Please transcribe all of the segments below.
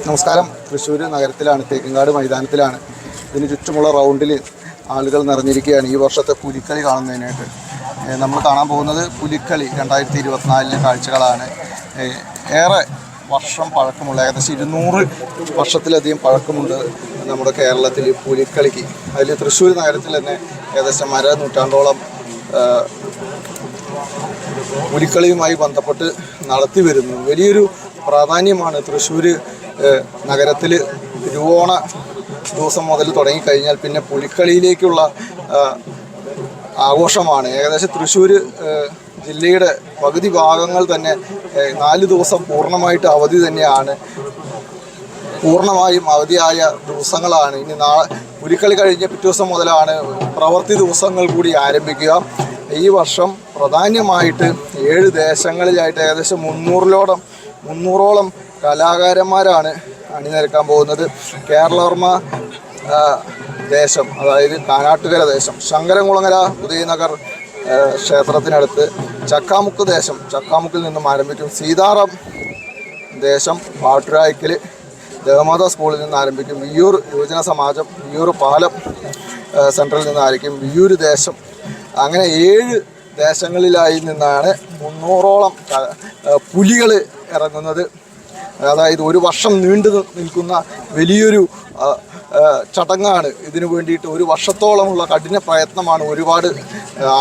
നമസ്കാരം. തൃശ്ശൂർ നഗരത്തിലാണ്, തേക്കിൻകാട് മൈതാനത്തിലാണ്. ഇതിന് ചുറ്റുമുള്ള റൗണ്ടിൽ ആളുകൾ നിറഞ്ഞിരിക്കുകയാണ് ഈ വർഷത്തെ പുലിക്കളി കാണുന്നതിനായിട്ട്. നമ്മൾ കാണാൻ പോകുന്നത് പുലിക്കളി 2024 കാഴ്ചകളാണ്. ഏറെ വർഷം പഴക്കമുള്ള, ഏകദേശം 200 വർഷത്തിലധികം പഴക്കമുണ്ട് നമ്മുടെ കേരളത്തിൽ പുലിക്കളിക്ക്. അതിൽ തൃശ്ശൂർ നഗരത്തിൽ തന്നെ ഏകദേശം നൂറ്റാണ്ടോളം പുലിക്കളിയുമായി ബന്ധപ്പെട്ട് നടത്തി വരുന്നു. വലിയൊരു പ്രാധാന്യമാണ് തൃശ്ശൂർ നഗരത്തിൽ. തിരുവോണ ദിവസം മുതൽ തുടങ്ങിക്കഴിഞ്ഞാൽ പിന്നെ പുലിക്കളിയിലേക്കുള്ള ആഘോഷമാണ്. ഏകദേശം തൃശ്ശൂർ ജില്ലയുടെ പകുതി ഭാഗങ്ങൾ തന്നെ 4 ദിവസം പൂർണ്ണമായിട്ട് അവധി തന്നെയാണ്. പൂർണ്ണമായും അവധിയായ ദിവസങ്ങളാണ്. ഇനി പുലിക്കളി കഴിഞ്ഞ പിറ്റേ ദിവസം മുതലാണ് പ്രവൃത്തി ദിവസങ്ങൾ കൂടി ആരംഭിക്കുക. ഈ വർഷം പ്രധാനമായിട്ട് 7 ദേശങ്ങളിലായിട്ട് ഏകദേശം 300ഓളം കലാകാരന്മാരാണ് അണിനിരക്കാൻ പോകുന്നത്. കേരളവർമ്മ ദേശം, അതായത് കാനാട്ടുകര ദേശം, ശങ്കരൻകുളങ്ങര ഉദയനഗർ ക്ഷേത്രത്തിനടുത്ത് ചക്കാമുക്ക് ദേശം, ചക്കാമുക്കിൽ നിന്നും ആരംഭിക്കും. സീതാറാം ദേശം പാട്ടുരായ്ക്കൽ ദേവമാതാ സ്കൂളിൽ നിന്ന് ആരംഭിക്കും. വിയ്യൂർ യുവജന സമാജം, വിയ്യൂർ പാലം സെൻട്രലിൽ നിന്ന് ആരംഭിക്കും. വിയ്യൂർ ദേശം, അങ്ങനെ 7 ദേശങ്ങളിലായി നിന്നാണ് 300ഓളം പുലികൾ ഇറങ്ങുന്നത്. അതായത് ഒരു വർഷം നീണ്ടു നിൽക്കുന്ന വലിയൊരു ചടങ്ങാണ്. ഇതിനു വേണ്ടിയിട്ട് 1 വർഷത്തോളമുള്ള കഠിന പ്രയത്നമാണ് ഒരുപാട്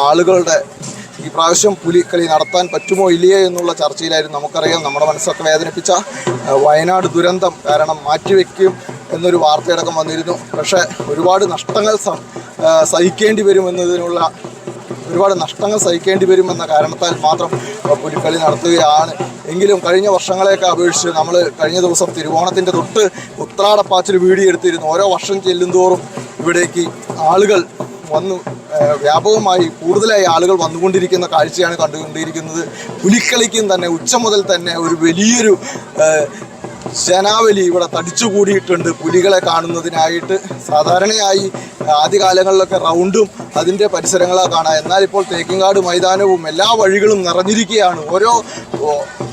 ആളുകളുടെ. ഈ പ്രാവശ്യം പുലിക്കളി നടത്താൻ പറ്റുമോ ഇല്ലയോ എന്നുള്ള ചർച്ചയിലായിരുന്നു. നമുക്കറിയാം, നമ്മുടെ മനസ്സൊക്കെ വേദനിപ്പിച്ച വയനാട് ദുരന്തം കാരണം മാറ്റിവെക്കും എന്നൊരു വാർത്തയടക്കം വന്നിരുന്നു. പക്ഷേ ഒരുപാട് നഷ്ടങ്ങൾ സഹിക്കേണ്ടി വരുമെന്ന കാരണത്താൽ മാത്രം പുലിക്കളി നടത്തുകയാണ്. എങ്കിലും കഴിഞ്ഞ വർഷങ്ങളെയൊക്കെ അപേക്ഷിച്ച് നമ്മൾ കഴിഞ്ഞ ദിവസം തിരുവോണത്തിൻ്റെ തൊട്ട് ഉത്രാടപ്പാച്ചിൽ വീഡിയോ എടുത്തിരുന്നു. ഓരോ വർഷം ചെല്ലുന്തോറും ഇവിടേക്ക് ആളുകൾ വ്യാപകമായി കൂടുതലായി ആളുകൾ വന്നുകൊണ്ടിരിക്കുന്ന കാഴ്ചയാണ് കണ്ടുകൊണ്ടിരിക്കുന്നത്. പുലിക്കളിക്കും തന്നെ ഉച്ച മുതൽ തന്നെ ഒരു വലിയൊരു ജനാവലി ഇവിടെ തടിച്ചുകൂടിയിട്ടുണ്ട് പുലികളെ കാണുന്നതിനായിട്ട്. സാധാരണയായി ആദ്യകാലങ്ങളിലൊക്കെ റൗണ്ടും അതിൻ്റെ പരിസരങ്ങളാണ് കാണാം. എന്നാൽ ഇപ്പോൾ തേക്കിൻകാട് മൈതാനവും എല്ലാ വഴികളും നിറഞ്ഞിരിക്കുകയാണ്. ഓരോ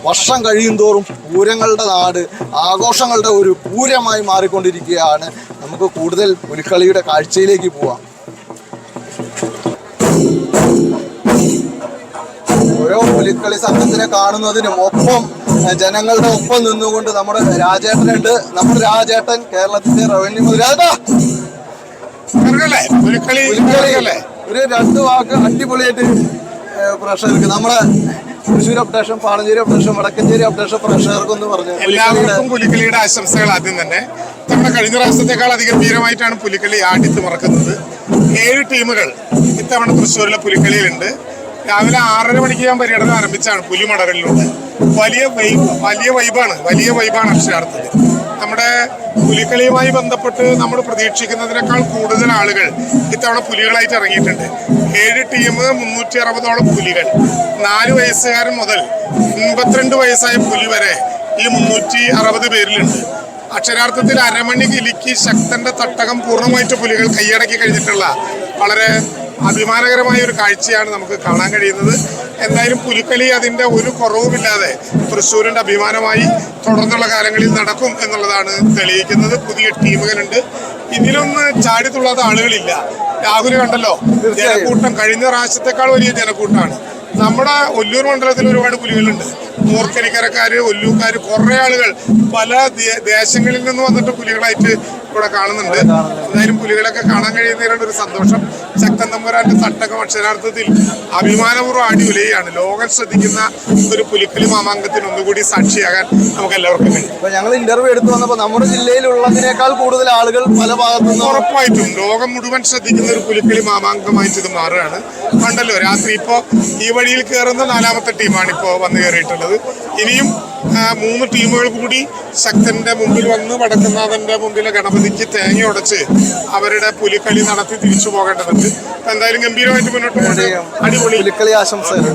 വർഷം കഴിയുന്തോറും പൂരങ്ങളുടെ നാട്, ആഘോഷങ്ങളുടെ ഒരു പൂരമായി മാറിക്കൊണ്ടിരിക്കുകയാണ്. നമുക്ക് കൂടുതൽ പുലിക്കളിയുടെ കാഴ്ചയിലേക്ക് പോവാം. ഓരോ പുലിക്കളി സംഘത്തിനെ കാണുന്നതിനും ഒപ്പം ജനങ്ങളുടെ ഒപ്പം നിന്നുകൊണ്ട് നമ്മുടെ രാജേട്ടനുണ്ട്. നമ്മുടെ രാജേട്ടൻ കേരളത്തിന്റെ റവന്യൂ മന്ത്രി. ഒരു 2 വാക്ക് അടിപൊളിയായിട്ട് പ്രേക്ഷകർക്ക്, നമ്മുടെ Thrissur updation, Panancheri updation, Vadakkancheri updation പ്രേക്ഷകർക്കൊന്ന് പറഞ്ഞു. എല്ലാവർക്കും പുലിക്കളിയുടെ ആശംസകൾ. ആദ്യം തന്നെ നമ്മുടെ കഴിഞ്ഞ പ്രാവശ്യത്തെക്കാൾ അധികം വീരമായിട്ടാണ് പുലിക്കളി ആടിത്തുമറക്കുന്നത്. 7 ടീമുകൾ ഇത്തവണ തൃശ്ശൂരിലെ പുലിക്കളിയിലുണ്ട്. രാവിലെ 6:30 മണിക്ക് ഞാൻ പര്യടനം ആരംഭിച്ചാണ് പുലിമടകളിലൂടെ. വലിയ വൈബാണ് അക്ഷരാർത്ഥത്തിൽ. നമ്മുടെ പുലിക്കളിയുമായി ബന്ധപ്പെട്ട് നമ്മൾ പ്രതീക്ഷിക്കുന്നതിനേക്കാൾ കൂടുതൽ ആളുകൾ ഇത്തവണ പുലികളായിട്ട് ഇറങ്ങിയിട്ടുണ്ട്. 7 ടീം, 360ഓളം പുലികൾ. 4 വയസ്സുകാരൻ മുതൽ 82 വയസ്സായ പുലി വരെ ഈ 360 പേരിലുണ്ട്. അക്ഷരാർത്ഥത്തിൽ അരമണി കിലുക്കി ശക്തന്റെ തട്ടകം പൂർണ്ണമായിട്ട് പുലികൾ കൈയടക്കി കഴിഞ്ഞിട്ടുള്ള വളരെ അഭിമാനകരമായ ഒരു കാഴ്ചയാണ് നമുക്ക് കാണാൻ കഴിയുന്നത്. എന്തായാലും പുലിക്കളി അതിൻ്റെ ഒരു കുറവുമില്ലാതെ തൃശ്ശൂരിൻ്റെ അഭിമാനമായി തുടർന്നുള്ള കാലങ്ങളിൽ നടക്കും എന്നുള്ളതാണ് തെളിയിക്കുന്നത്. പുതിയ ടീമുകളുണ്ട്. ഇതിലൊന്ന് ചാടിത്തുള്ളാത്ത ആളുകളില്ല. രാഹുൽ കണ്ടല്ലോ, ജനക്കൂട്ടം കഴിഞ്ഞ പ്രാവശ്യത്തെക്കാൾ വലിയ ജനക്കൂട്ടമാണ്. നമ്മുടെ ഒല്ലൂർ മണ്ഡലത്തിൽ ഒരുപാട് പുലികളുണ്ട്. മൂർക്കരിക്കരക്കാര്, ഒല്ലൂക്കാര്, കുറേ ആളുകൾ പല ദേശങ്ങളിൽ നിന്ന് വന്നിട്ട് പുലികളായിട്ട് ഇവിടെ കാണുന്നുണ്ട്. എന്തായാലും പുലികളൊക്കെ കാണാൻ കഴിയുന്നതിനുള്ള ഒരു സന്തോഷം. ശക്തൻ തമ്പുരാന്റെ തട്ടകം അക്ഷരാർത്ഥത്തിൽ അഭിമാനപൂർവ്വം ആടി ഉലയാണ്. ലോകം ശ്രദ്ധിക്കുന്ന ഒരു പുലിക്കളി മാമാങ്കത്തിന് ഒന്നുകൂടി സാക്ഷിയാകാൻ നമുക്ക് എല്ലാവർക്കും കഴിയും. ഞങ്ങൾ ഇന്റർവ്യൂ എടുത്തു വന്നപ്പോൾ നമ്മുടെ ജില്ലയിലുള്ളതിനേക്കാൾ കൂടുതൽ ആളുകൾ പല ഭാഗത്തുനിന്ന് ഉറപ്പായിട്ടും ലോകം മുഴുവൻ ശ്രദ്ധിക്കുന്ന ഒരു പുലിക്കളി മാമാങ്കമായിട്ട് ഇത് മാറുകയാണ്. കണ്ടല്ലോ, രാത്രി ഇപ്പോൾ ഈ വഴിയിൽ കയറുന്ന 4ാമത്തെ ടീമാണ് ഇപ്പോൾ വന്നു കയറിയിട്ടുള്ളത്. ഇനിയും 3 ടീമുകൾ കൂടി ശക്തന്റെ മുമ്പിൽ വന്ന് വടക്കുന്നാഥന്റെ മുമ്പിലെ ഗണപതിക്ക് തേങ്ങ ഉടച്ച് അവരുടെ പുലിക്കളി നടത്തി തിരിച്ചു പോകേണ്ടതുണ്ട്. എന്തായാലും ഗംഭീരമായിട്ട് മുന്നോട്ട് പോകട്ടെ. അടിപൊളി പുലിക്കളി ആശംസകൾ.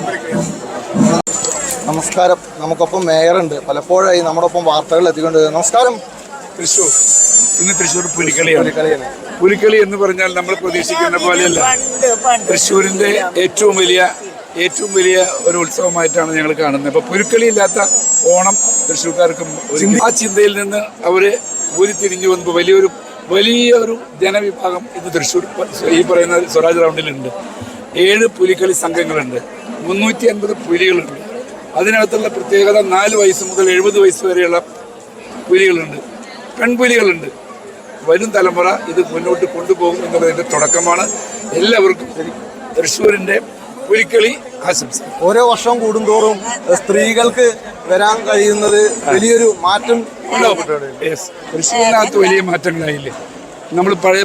നമസ്കാരം. നമുക്കൊപ്പം മേയറുണ്ട്. പലപ്പോഴായി നമ്മുടെ ഒപ്പം വാർത്തകൾ എത്തിക്കൊണ്ട്. നമസ്കാരം. ഇന്ന് തൃശ്ശൂർ പുലിക്കളിയാണ്. പുലിക്കളി എന്ന് പറഞ്ഞാൽ നമ്മൾ പ്രതീക്ഷിക്കുന്ന പോലെയല്ല. തൃശ്ശൂരിൻ്റെ ഏറ്റവും വലിയ ഒരു ഉത്സവമായിട്ടാണ് ഞങ്ങൾ കാണുന്നത്. ഇപ്പോൾ പുലിക്കളി ഇല്ലാത്ത ഓണം തൃശ്ശൂർക്കാർക്കും ആ ചിന്തയിൽ നിന്ന് അവര് ഉരുത്തിരിഞ്ഞു വന്നപ്പോൾ വലിയൊരു ജനവിഭാഗം ഇന്ന് തൃശ്ശൂർ ഈ പറയുന്ന സ്വരാജ് റൗണ്ടിലുണ്ട്. 7 പുലിക്കളി സംഘങ്ങളുണ്ട്, 350 പുലികളുണ്ട്. അതിനകത്തുള്ള പ്രത്യേകത 4 വയസ്സ് മുതൽ 70 വയസ്സ് വരെയുള്ള പുലികളുണ്ട്, പെൺപുലികളുണ്ട്. വരും തലമുറ ഇത് മുന്നോട്ട് കൊണ്ടുപോകും എന്നുള്ളതിൻ്റെ തുടക്കമാണ്. എല്ലാവർക്കും തൃശ്ശൂരിൻ്റെ പുലിക്കളി ആശംസ. ഓരോ വർഷം കൂടുന്തോറും സ്ത്രീകൾക്ക് വരാൻ കഴിയുന്നത് വലിയൊരു മാറ്റം തൃശ്ശൂരിനകത്ത് വലിയ മാറ്റങ്ങളായില്ലേ. നമ്മൾ പഴയ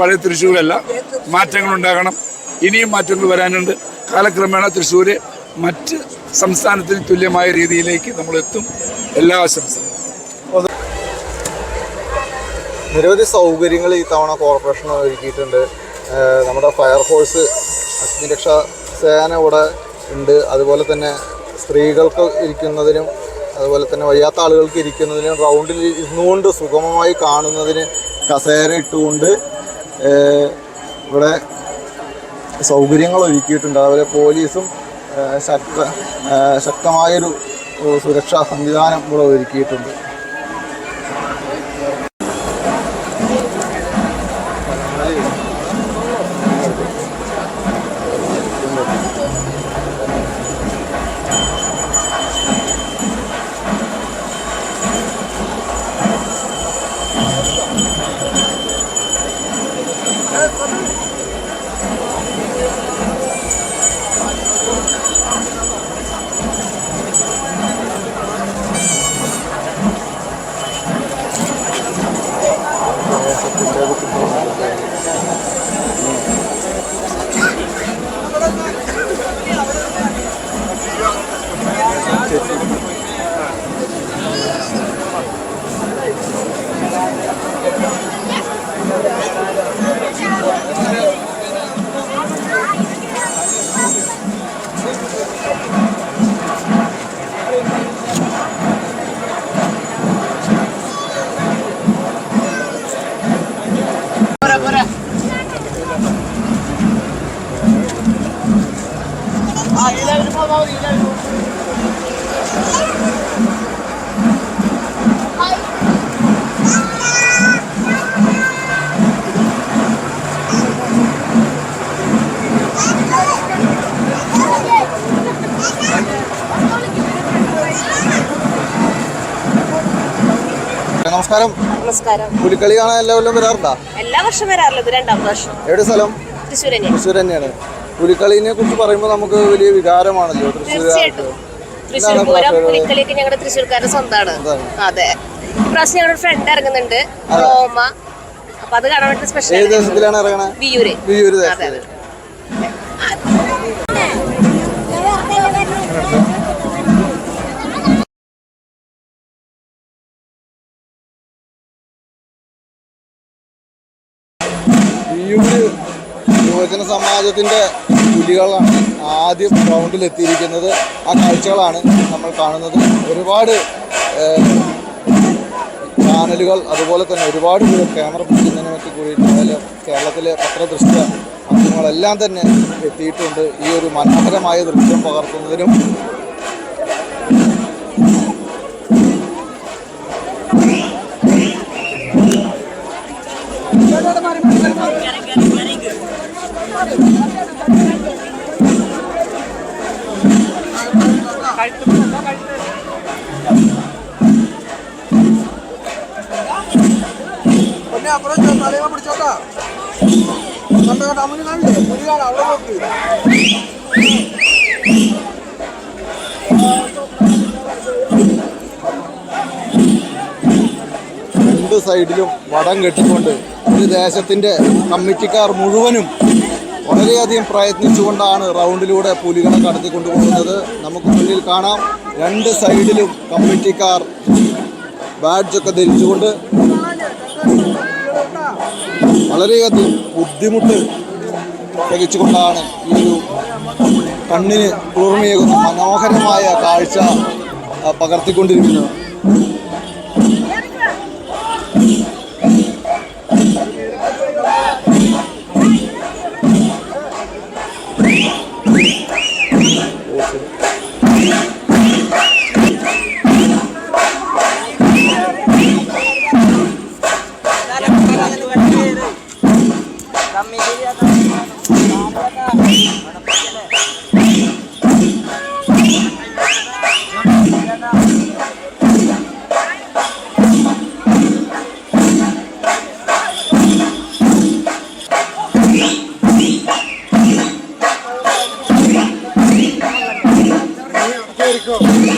പഴയ തൃശ്ശൂരല്ല. മാറ്റങ്ങളുണ്ടാകണം, ഇനിയും മാറ്റങ്ങൾ വരാനുണ്ട്. കാലക്രമേണ തൃശ്ശൂർ മറ്റ് സംസ്ഥാനത്തിന് തുല്യമായ രീതിയിലേക്ക് നമ്മൾ എത്തും. എല്ലാ ആശംസകളും. നിരവധി സൗകര്യങ്ങൾ ഈ തവണ കോർപ്പറേഷൻ ഒരുക്കിയിട്ടുണ്ട്. നമ്മുടെ ഫയർഫോഴ്സ്, അഗ്നിരക്ഷാ സേന ഇവിടെ ഉണ്ട്. അതുപോലെ തന്നെ സ്ത്രീകൾക്ക് ഇരിക്കുന്നതിനും അതുപോലെ തന്നെ വയ്യാത്ത ആളുകൾക്ക് ഇരിക്കുന്നതിനും റൗണ്ടിൽ ഇരുന്നുകൊണ്ട് സുഗമമായി കാണുന്നതിന് കസേര ഇട്ടുകൊണ്ട് ഇവിടെ സൗകര്യങ്ങൾ ഒരുക്കിയിട്ടുണ്ട്. അതുപോലെ പോലീസും ശക്തമായൊരു സുരക്ഷാ സംവിധാനം ഇവിടെ ഒരുക്കിയിട്ടുണ്ട്. നമസ്കാരം. നമസ്കാരം. പുലിക്കളി കാണാൻ എല്ലാവരും വരാറുണ്ടോ? എല്ലാ വർഷം വരാറില്ല, ഇത് 2ാം വർഷം. എവിടെ സ്ഥലം? തൃശ്ശൂർ തന്നെയാണ്. പുലിക്കളിനെ കുറിച്ച് പറയുമ്പോൾ നമുക്ക് വലിയ വികാരമാണല്ലോ. തീർച്ചയായിട്ടും തൃശ്ശൂർ പൂരം പുലിക്കളിയൊക്കെ ഞങ്ങളുടെ തൃശ്ശൂർക്കാരുടെ സ്വന്തമാണ്. അതെ, ഇപ്രാവശ്യം ഞങ്ങളുടെ ഫ്രണ്ട് ഇറങ്ങുന്നുണ്ട്, റോമ. അപ്പൊ അത് കാണാൻ വേണ്ടി സ്പെഷ്യൽ. ഏത് ദേശത്തിലാണ് ഇറങ്ങണത്? വിയൂര്. അതെ. വിയൂര് യുവജന സമാജത്തിന്റെ പുലികളാണ് ആദ്യം ഗ്രൗണ്ടിൽ എത്തിയിരിക്കുന്നത്. ആ കാഴ്ചകളാണ് നമ്മൾ കാണുന്നത്. ഒരുപാട് ചാനലുകൾ, അതുപോലെ തന്നെ ഒരുപാട് പേർ ക്യാമറ പിടിക്കുന്നതിനെ പറ്റി കൂടിയിട്ട് അതുപോലെ കേരളത്തിലെ പത്രദൃശ്യ മാധ്യമങ്ങളെല്ലാം തന്നെ എത്തിയിട്ടുണ്ട് ഈ ഒരു മനോഹരമായ ദൃശ്യം പകർത്തുന്നതിനും. അപ്പുറം തലവ പിടിച്ചോട്ടാ അമ്മന് കാണില്ലേ പുലിയാണ് അവിടെ നോക്ക്. രണ്ട് സൈഡിലും വടം കെട്ടിക്കൊണ്ട് ഒരു ദേശത്തിൻ്റെ കമ്മിറ്റിക്കാർ മുഴുവനും വളരെയധികം പ്രയത്നിച്ചുകൊണ്ടാണ് റൗണ്ടിലൂടെ പുലികളെ കടത്തിക്കൊണ്ടുപോകുന്നത്. നമുക്ക് മുന്നിൽ കാണാം, രണ്ട് സൈഡിലും കമ്മിറ്റിക്കാർ ബാഡ്ജൊക്കെ ധരിച്ചുകൊണ്ട് വളരെയധികം ബുദ്ധിമുട്ട് സഹിച്ചുകൊണ്ടാണ് ഈ ഒരു കണ്ണിന് കുളിർമയേകുന്ന മനോഹരമായ കാഴ്ച പകർത്തിക്കൊണ്ടിരിക്കുന്നത്. കൂട്ടി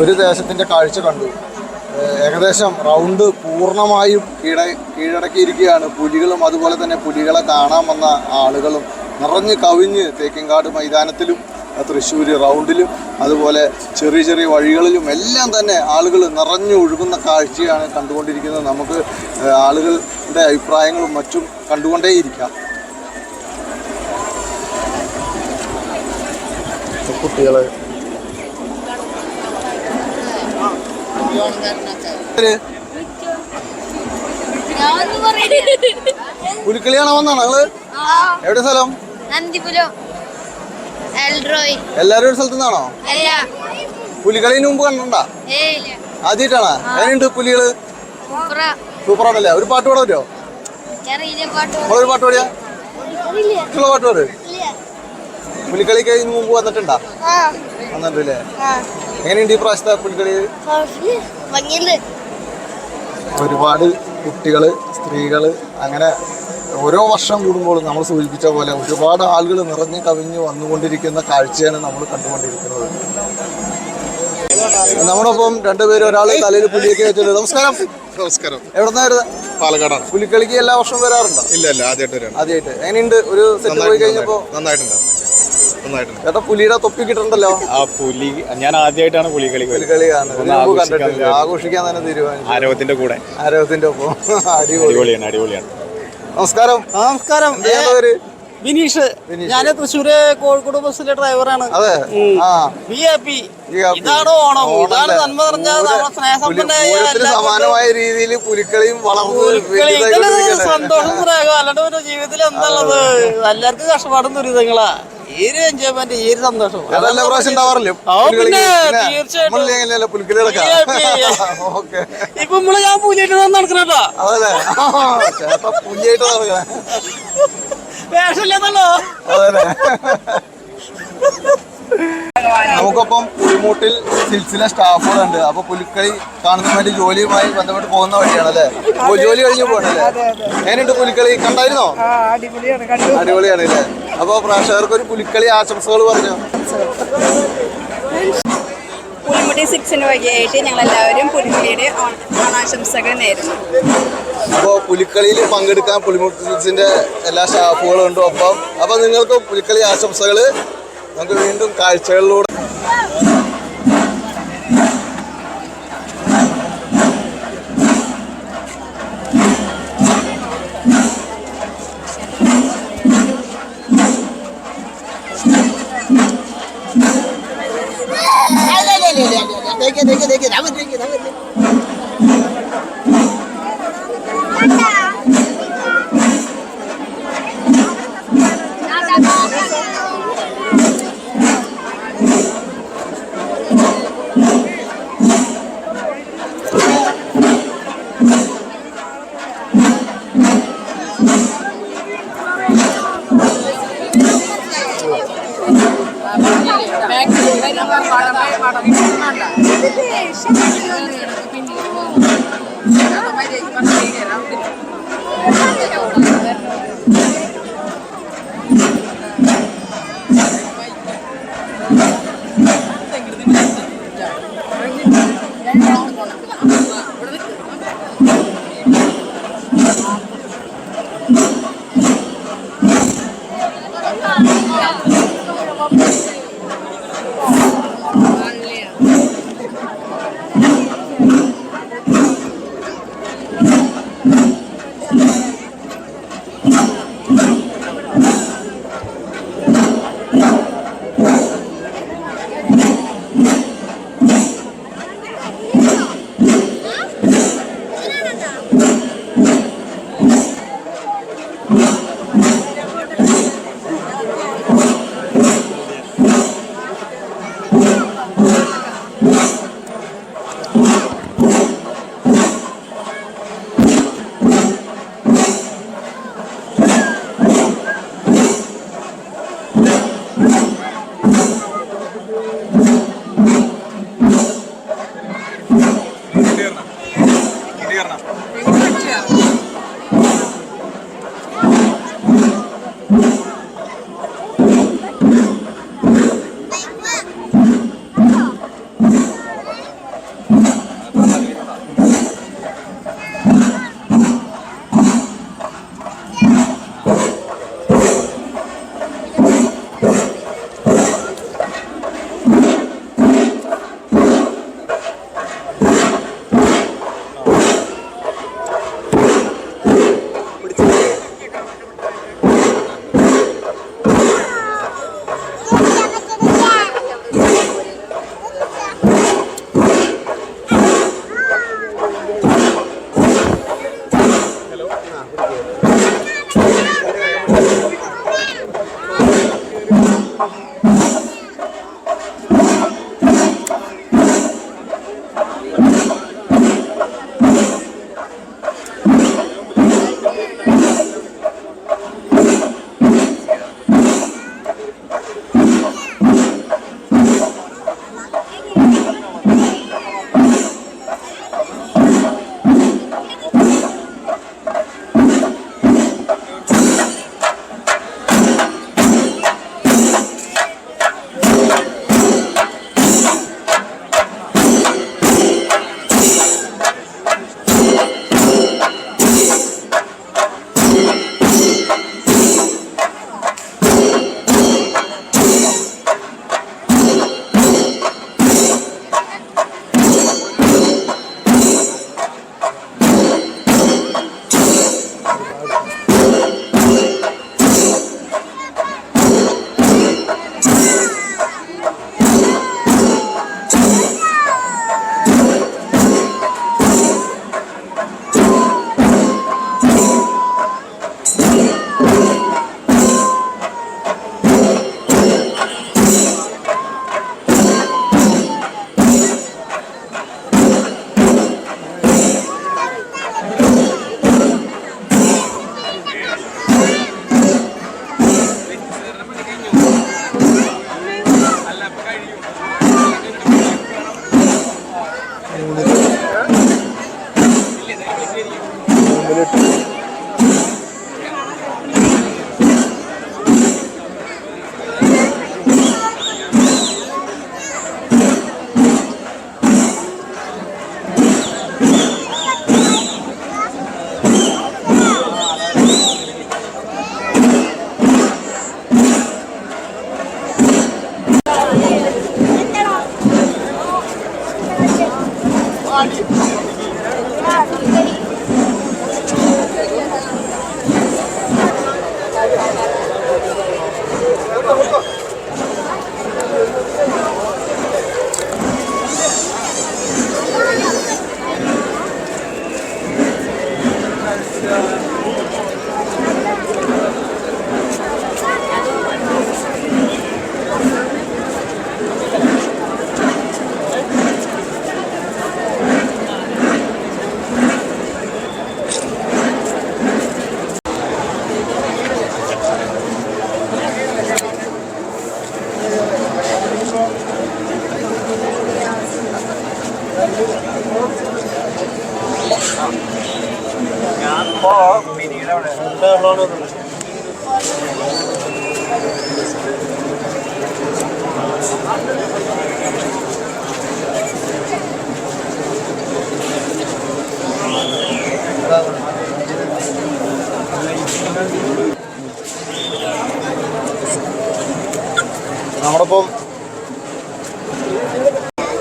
ഒരു ദേശത്തിൻ്റെ കാഴ്ച കണ്ടു. ഏകദേശം റൗണ്ട് പൂർണ്ണമായും കീഴടക്കിയിരിക്കുകയാണ്. പുലികളും അതുപോലെ തന്നെ പുലികളെ കാണാൻ വന്ന ആളുകളും നിറഞ്ഞു കവിഞ്ഞ് തേക്കിൻകാട് മൈതാനത്തിലും തൃശ്ശൂർ റൗണ്ടിലും അതുപോലെ ചെറിയ ചെറിയ വഴികളിലും എല്ലാം തന്നെ ആളുകൾ നിറഞ്ഞു ഒഴുകുന്ന കാഴ്ചയാണ് കണ്ടുകൊണ്ടിരിക്കുന്നത്. നമുക്ക് ആളുകളുടെ അഭിപ്രായങ്ങളും മറ്റും കണ്ടുകൊണ്ടേയിരിക്കാം. കുട്ടികളെ പുലിക്കളി കാണാൻ വന്നാണ് നിങ്ങള്? എവിടെ സ്ഥലം? എല്ലാരും ഒരു സ്ഥലത്തു നിന്നാണോ? പുലിക്കളിന് മുമ്പ് കണ്ടിട്ടുണ്ടാ? ആദ്യമായിട്ടാണോ? എങ്ങനെയുണ്ട് പുലികള്? സൂപ്പറാണല്ലേ? ഒരു പാട്ട് പാടാൻ പറ്റുമോ? നമ്മളൊരു പാട്ട് പാടിയാ? ഇഷ്ടമുള്ള പാട്ട് പാട്. പുലിക്കളിക്ക് ഇതിന് മുമ്പ് വന്നിട്ടുണ്ടാ? വന്നിട്ടില്ലേ? എങ്ങനെയുണ്ട് ഈ പ്രാവശ്യത്തെ പുലിക്കളി? ഒരുപാട് കുട്ടികള്, സ്ത്രീകള്, അങ്ങനെ ഓരോ വർഷം കൂടുമ്പോഴും നമ്മൾ സൂചിപ്പിച്ച പോലെ ഒരുപാട് ആളുകൾ നിറഞ്ഞു കവിഞ്ഞ് വന്നുകൊണ്ടിരിക്കുന്ന കാഴ്ചയാണ് നമ്മൾ കണ്ടുകൊണ്ടിരിക്കുന്നത്. നമ്മോടൊപ്പം രണ്ടുപേരും, ഒരാള് തലയിൽ പുലിയൊക്കെ വെച്ചിട്ടുണ്ട്. നമസ്കാരം. നമസ്കാരം. എവിടെന്നാ വരുന്നത്? പാലക്കാടാണ്. പുലിക്കളിക്ക് എല്ലാ വർഷവും വരാറുണ്ടോ? ഇല്ല, ആദ്യമായിട്ട് വരാണ്. ആദ്യമായിട്ട്. എങ്ങനെയുണ്ട് ഒരു സെറ്റ് പോയി കഴിഞ്ഞപ്പോ? നന്നായിട്ടുണ്ട്. ചേട്ടാ പുലിയുടെ തൊപ്പി കിട്ടണ്ടല്ലോ. ആ പുലി ഞാൻ ആദ്യമായിട്ടാണ് പുലിക്കളി കണ്ടിട്ടില്ല. ആഘോഷിക്കാൻ തന്നെ തീരുമാനിച്ചു. ആരവത്തിന്റെ ഒപ്പം. അടിപൊളിയാണ്. നമസ്കാരം. നമസ്കാരം. ബിനീഷ്. ഞാൻ തൃശ്ശൂര് കോഴിക്കോട് ബസ്സിലെ ഡ്രൈവറാണ്. അതെ. ഇതാണ് ഓണം. ഇതാണ് നന്മ നിറഞ്ഞ സ്നേഹസമ്പന്നമായ സമാനമായ രീതിയിൽ പുലിക്കളിയും വളർന്നു. സന്തോഷം സ്നേഹം. അല്ലാണ്ട് ഒരു ജീവിതത്തിൽ എന്താണുള്ളത്? എല്ലാവർക്കും കഷ്ടപ്പാടും ദുരിതങ്ങളാ. ഈ ഒരു എൻജോയ്മെന്റ്, ഈ ഒരു സന്തോഷം എല്ലാ പ്രാവശ്യം ഉണ്ടാവാറില്ലേ? ഇപ്പൊ നമ്മള് ഞാൻ പുലിയായിട്ട് നടക്കണോ? അതല്ലേ ചേട്ടാ പുലിയായിട്ട് നടക്കണേ. വേഷമില്ലെന്നല്ലോ. അതല്ലേ. നമുക്കൊപ്പം പുലിമൂട്ടിൽ സിൽസിലെ സ്റ്റാഫുകളുണ്ട്. അപ്പൊ പുലിക്കളി കാണുന്ന വേണ്ടി ജോലിയുമായി ബന്ധപ്പെട്ട് പോകുന്ന വഴിയാണ് അല്ലേ? ജോലി കഴിഞ്ഞ് പോകണല്ലേ? എങ്ങനെയുണ്ട് പുലിക്കളി? കണ്ടായിരുന്നോ? അടിപൊളിയാണ് അല്ലേ? അപ്പൊ പ്രേക്ഷകർക്ക് ഒരു പുലിക്കളി ആശംസകൾ പറഞ്ഞു. പുലിമുട്ടി 6 വഴിയായിട്ട് ഞങ്ങളെല്ലാവരും പുലിക്കളിയുടെ ഓണാശംസകൾ നേരുന്നു. അപ്പോൾ പുലിക്കളിയിൽ പങ്കെടുക്കാൻ പുലിമുട്ടി 6ന്റെ എല്ലാ സ്റ്റാഫുകളും ഉണ്ട് ഒപ്പം. അപ്പൊ നിങ്ങൾക്ക് പുലിക്കളി ആശംസകൾ. നമുക്ക് വീണ്ടും കാഴ്ചകളിലൂടെ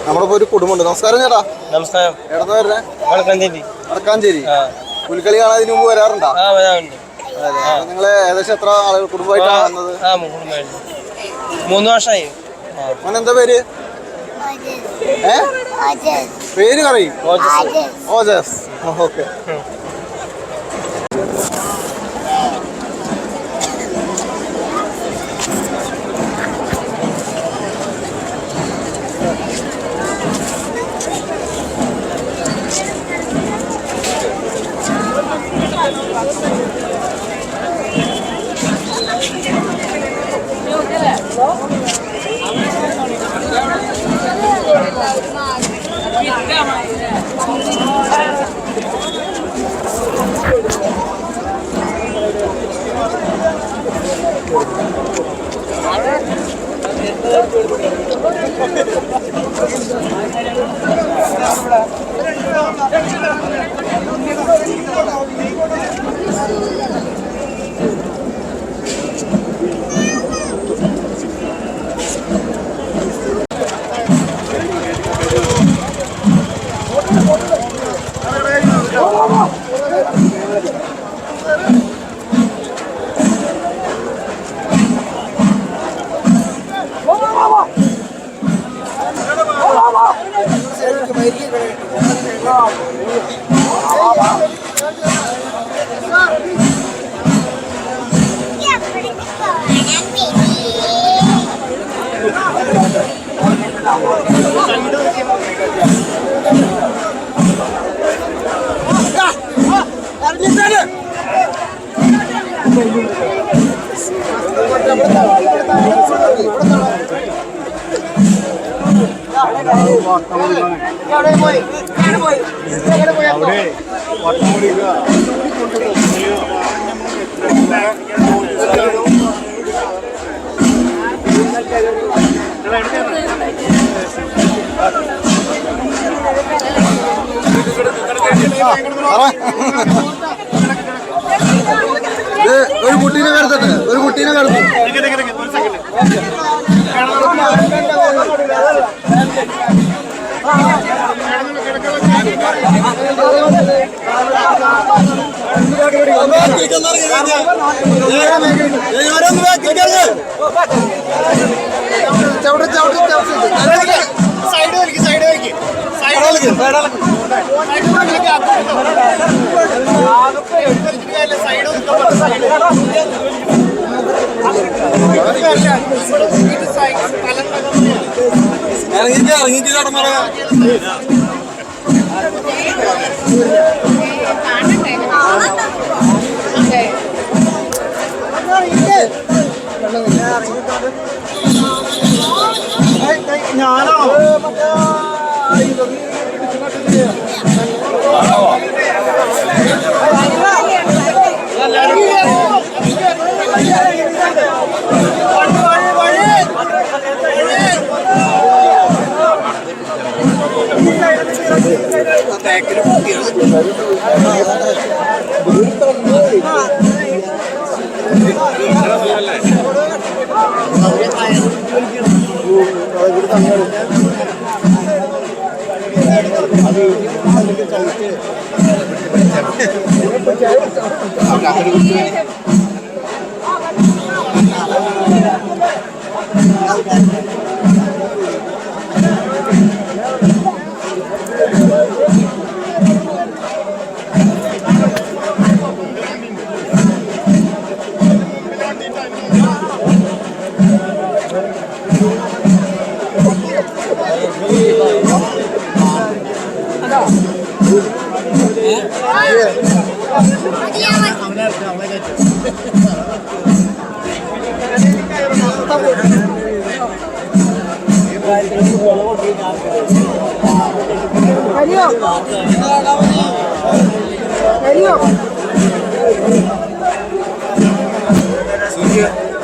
നമ്മളിപ്പോ ഒരു കുടുംബമുണ്ട്. നമസ്കാരം ചേട്ടാ. നമസ്കാരം. എവിടുന്ന് വരുന്നേ? വടക്കാഞ്ചേരി. പുലിക്കളി കാണാൻ ഇതിനു മുമ്പ് വരാറുണ്ടോ? നിങ്ങള് ഏകദേശം എത്ര ആളുകൾ കുടുംബമായിട്ടാണ് വന്നത്? 3 വർഷമായി. എന്താ പേര്? പേര് പറയും. ഓജസ്. ഓക്കെ. ഒരു കുട്ടീനെ കടത്തട്ടെ, ഒരു കുട്ടീനെ കടത്തും. ഇറങ്ങിക്ക് കടമറ ഞാനോ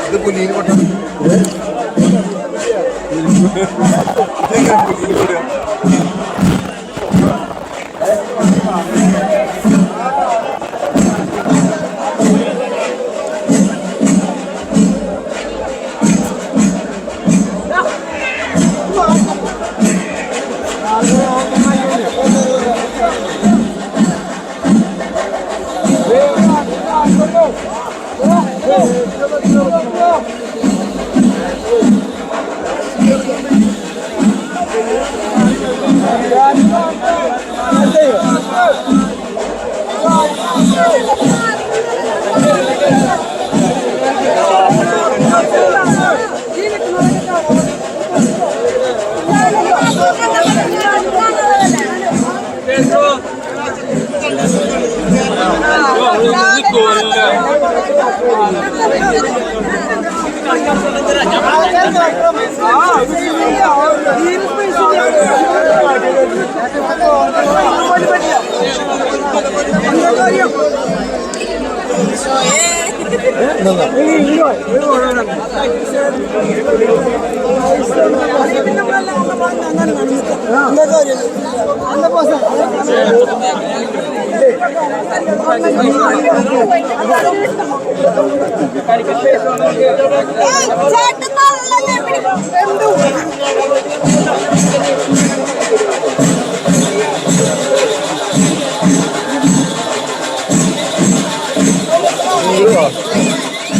ഇത് പുലിയിൽ കൊണ്ടു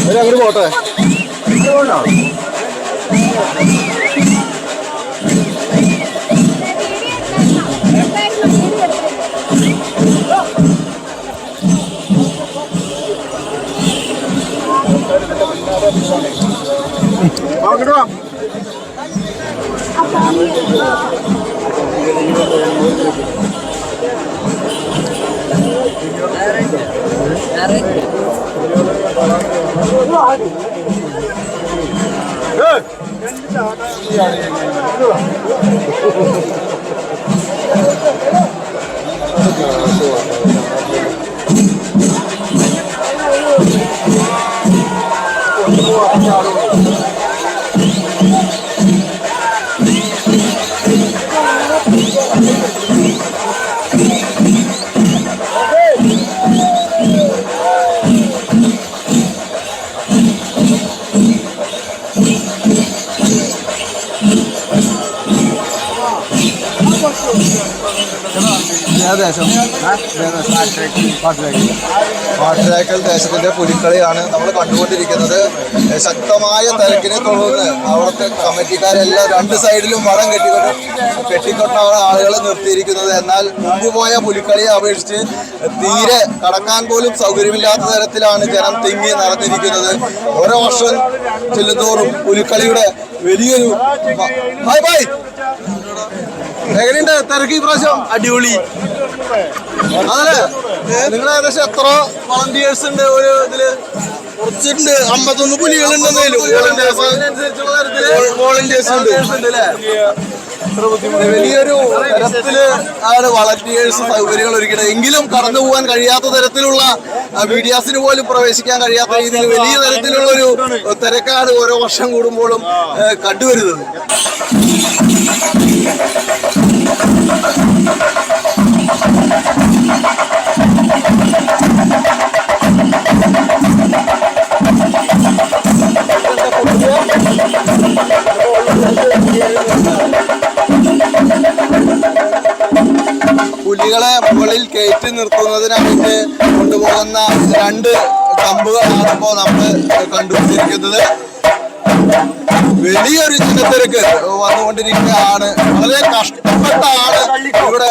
അങ്ങോട്ട് പോട്ടെ. പാട്ടിലാക്കൽ ദേശത്തിന്റെ പുലിക്കളിയാണ് നമ്മൾ കണ്ടുകൊണ്ടിരിക്കുന്നത്. ശക്തമായ തിരക്കിനെ തുടർന്ന് അവിടുത്തെ കമ്മിറ്റിക്കാരെല്ലാം രണ്ട് സൈഡിലും വളം കെട്ടിക്കൊണ്ടാണ് ആളുകളെ നിർത്തിയിരിക്കുന്നത്. എന്നാൽ മുമ്പ് പോയ പുലിക്കളിയെ അപേക്ഷിച്ച് തീരെ കടക്കാൻ പോലും സൗകര്യമില്ലാത്ത തരത്തിലാണ് ജനം തിങ്ങി നടന്നിരിക്കുന്നത്. ഓരോ വർഷം ചെല്ലുന്തോറും പുലിക്കളിയുടെ വലിയൊരു എങ്ങനെയുണ്ട് തിരക്ക് ഈ പ്രാവശ്യം? അടിപൊളി. അതല്ലേ, നിങ്ങൾ ഏകദേശം എത്ര വളണ്ടിയേഴ്സ് ഉണ്ട് ഒരു ഇതില്? കുറച്ചുണ്ട്, 51 പുലികളുണ്ടെന്നേലും വോളണ്ടിയേഴ്സ് ഉണ്ട് അല്ലേ? വലിയൊരു തരത്തില് ആണ് വളണ്ടിയേഴ്സ് സൗകര്യങ്ങൾ ഒരുക്കുന്നത്. എങ്കിലും കടന്നു പോകാൻ കഴിയാത്ത തരത്തിലുള്ള മീഡിയാസിന് പോലും പ്രവേശിക്കാൻ കഴിയാത്ത രീതിയിൽ വലിയ തരത്തിലുള്ള ഒരു തിരക്കാണ് ഓരോ വർഷം കൂടുമ്പോഴും കണ്ടുവരുന്നത്. പുലികളെ മുകളിൽ കയറ്റി നിർത്തുന്നതിനായിട്ട് കൊണ്ടുപോകുന്ന 2 കമ്പുകളാണ് ഇപ്പോൾ നമ്മൾ കണ്ടുകൊണ്ടിരിക്കുന്നത്. വലിയൊരു ജനത്തിരക്ക് വന്നുകൊണ്ടിരിക്കുകയാണ്. വളരെ കഷ്ടപ്പെട്ടാണ് ഇവിടെ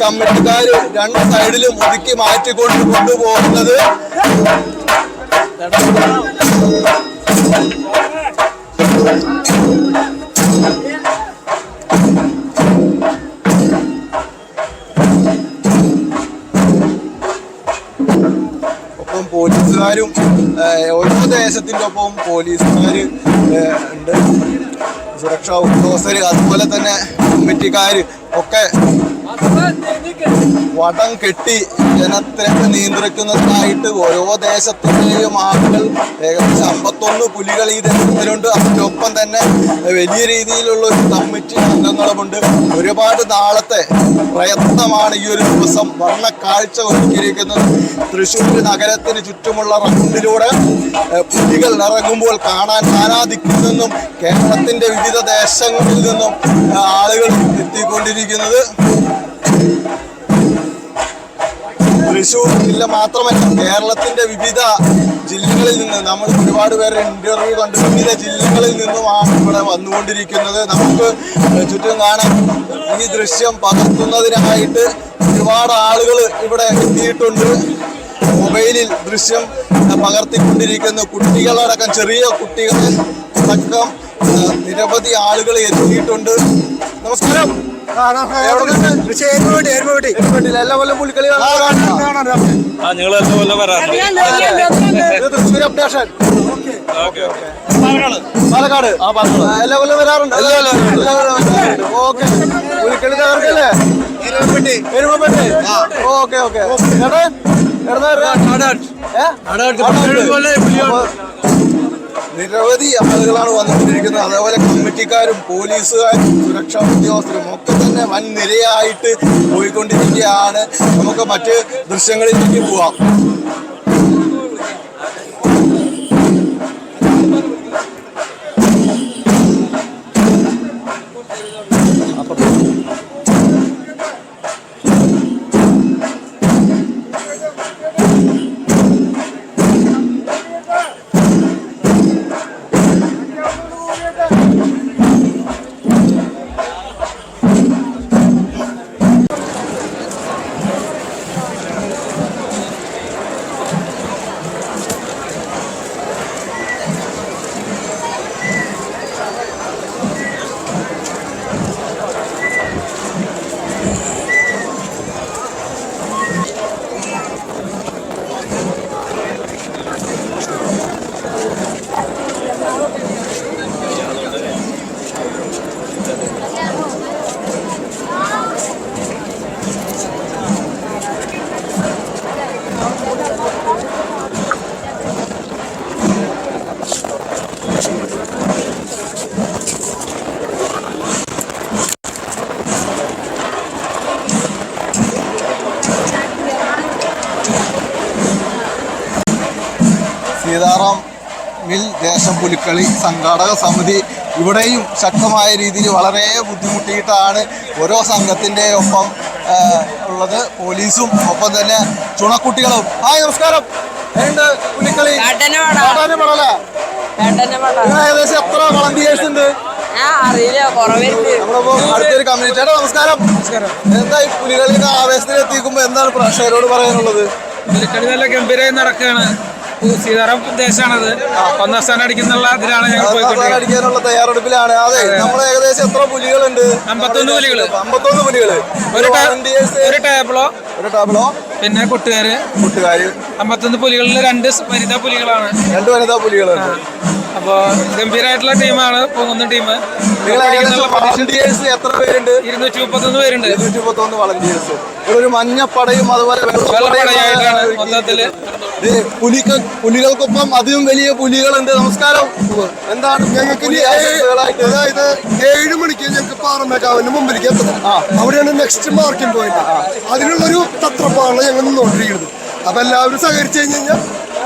കമ്മിറ്റിക്കാര് 2 സൈഡിലും ഒതുക്കി മാറ്റിക്കൊണ്ട് കൊണ്ടുപോകുന്നത്. ഒപ്പം പോലീസുകാരും ഓരോ ദേശത്തിൻ്റെ ഒപ്പം പോലീസുകാർ ഉണ്ട്, സുരക്ഷാ ഉദ്യോഗസ്ഥർ, അതുപോലെ തന്നെ കമ്മിറ്റിക്കാർ ഒക്കെ വടം കെട്ടി ജനത്തിരക്ക് നിയന്ത്രിക്കുന്നതിനായിട്ട് ഓരോ ദേശത്തിലെയും ആളുകൾ ഏകദേശം 51 പുലികൾ ഈ ദേശത്തിലുണ്ട്. അതിനൊപ്പം തന്നെ വലിയ രീതിയിലുള്ള ഒരു കമ്മിറ്റി അംഗങ്ങളുമുണ്ട്. ഒരുപാട് നാളത്തെ പ്രയത്നമാണ് ഈ ഒരു ദിവസം വർണ്ണക്കാഴ്ച ഒരുക്കിയിരിക്കുന്നത്. തൃശ്ശൂർ നഗരത്തിന് ചുറ്റുമുള്ള റൗണ്ടിലൂടെ പുലികൾ ഇറങ്ങുമ്പോൾ കാണാൻ നാനാദിക്കിൽ നിന്നും കേരളത്തിന്റെ വിവിധ ദേശങ്ങളിൽ നിന്നും ആളുകൾ എത്തിക്കൊണ്ടിരിക്കുന്നത്. തൃശ്ശൂർ ജില്ല മാത്രമല്ല, കേരളത്തിന്റെ വിവിധ ജില്ലകളിൽ നിന്ന് നമ്മൾ ഒരുപാട് പേരുടെ ഇന്റർവ്യൂ കണ്ട് വിവിധ ജില്ലകളിൽ നിന്നുമാണ് ഇവിടെ വന്നുകൊണ്ടിരിക്കുന്നത്. നമുക്ക് ചുറ്റും കാണാം. ഈ ദൃശ്യം പകർത്തുന്നതിനായിട്ട് ഒരുപാട് ആളുകൾ ഇവിടെ എത്തിയിട്ടുണ്ട്. മൊബൈലിൽ ദൃശ്യം പകർത്തിക്കൊണ്ടിരിക്കുന്ന കുട്ടികളടക്കം, ചെറിയ കുട്ടികൾ അടക്കം നിരവധി ആളുകൾ എത്തിയിട്ടുണ്ട്. നമസ്കാരം. എല്ലാ കൊല്ലം പുലിക്കളി തൃശ്ശൂർ അപ്ഡേഷൻ പാലക്കാട് എല്ലാ കൊല്ലം വരാറുണ്ട്. ഓക്കെ, പുലിക്കളി തകർക്കല്ലേ? എരുമപ്പെട്ടി. Okay okay. നിരവധി ആളുകളാണ് വന്നുകൊണ്ടിരിക്കുന്നത്. അതേപോലെ കമ്മിറ്റിക്കാരും പോലീസുകാരും സുരക്ഷാ ഉദ്യോഗസ്ഥരും ഒക്കെ തന്നെ വൻ നിരയായിട്ട് പോയിക്കൊണ്ടിരിക്കുകയാണ്. നമുക്ക് മറ്റ് ദൃശ്യങ്ങളിലേക്ക് പോവാം. സീതാറാം മിൽ ദേശം പുലിക്കളി സംഘാടക സമിതി ഇവിടെയും ശക്തമായ രീതിയിൽ വളരെ ബുദ്ധിമുട്ടിയിട്ടാണ് ഓരോ സംഘത്തിൻ്റെ ഒപ്പം ഉള്ളത്. പോലീസും ഒപ്പം തന്നെ ചുണക്കുട്ടികളും. ഹായ്, നമസ്കാരം. എങ്ങനെയുണ്ട് പുലിക്കളി? ഏകദേശം എത്ര വളണ്ടിയേഴ്സ് ഉണ്ട്? നമ്മളിപ്പോ അടുത്തൊരു കമ്മ്യൂണിറ്റി. ചേട്ടാ നമസ്കാരം. എന്താ ഈ പുലികളിയുടെ ആവേശത്തിൽ എത്തിക്കുമ്പോ എന്താണ് പ്രേക്ഷകരോട് പറയാനുള്ളത്? പുലിക്കളി നല്ല ഗംഭീരമായി നടക്കുകയാണ്. സീതാറാം ദേശമാണത്. 1ാം സ്ഥാനം അടിക്കുന്നുള്ള ഇതിലാണ് ഞങ്ങൾ അടിക്കാനുള്ള തയ്യാറെടുപ്പിലാണ്. അതെ, നമ്മൾ ഏകദേശം എത്ര പുലികളുണ്ട്? 51 പുലികള്. 51 പുലികള്. ഒരു ടാബ്ലോ പിന്നെ കൂട്ടുകാര് 51 പുലികളിൽ 2 വനിതാ പുലികളാണ്. 2 വനിതാ പുലികളുണ്ട്. അപ്പൊ ഗംഭീരമായിട്ടുള്ള ടീമാണ് പോകുന്ന ടീം. വളണ്ടിയേഴ്സ് എത്ര പേരുണ്ട്? 231 പേരുണ്ട്. 231 വളണ്ടിയേഴ്സ്. ഒരു മഞ്ഞപ്പടയും അതുപോലെ വെള്ളപ്പടയായിട്ടാണ് മൊത്തത്തില്. പുലികൾക്കൊപ്പം അതിലും വലിയ പുലികളുണ്ട്. നമസ്കാരം. എന്താണ് ഞങ്ങൾക്ക് അതായത് 7 മണിക്ക് ഞങ്ങൾക്ക് പാറമേക്കാവിന്റെ മുമ്പിലേക്ക് എത്തണം. അവിടെയാണ് നെക്സ്റ്റ് മാർക്കിംഗ് പോയിന്റ്. അതിനുള്ളൊരു തത്രപ്പാണ് ഞങ്ങൾ നിന്നുകൊണ്ടിരിക്കുന്നത്. അപ്പൊ എല്ലാവരും സഹകരിച്ചു കഴിഞ്ഞാൽ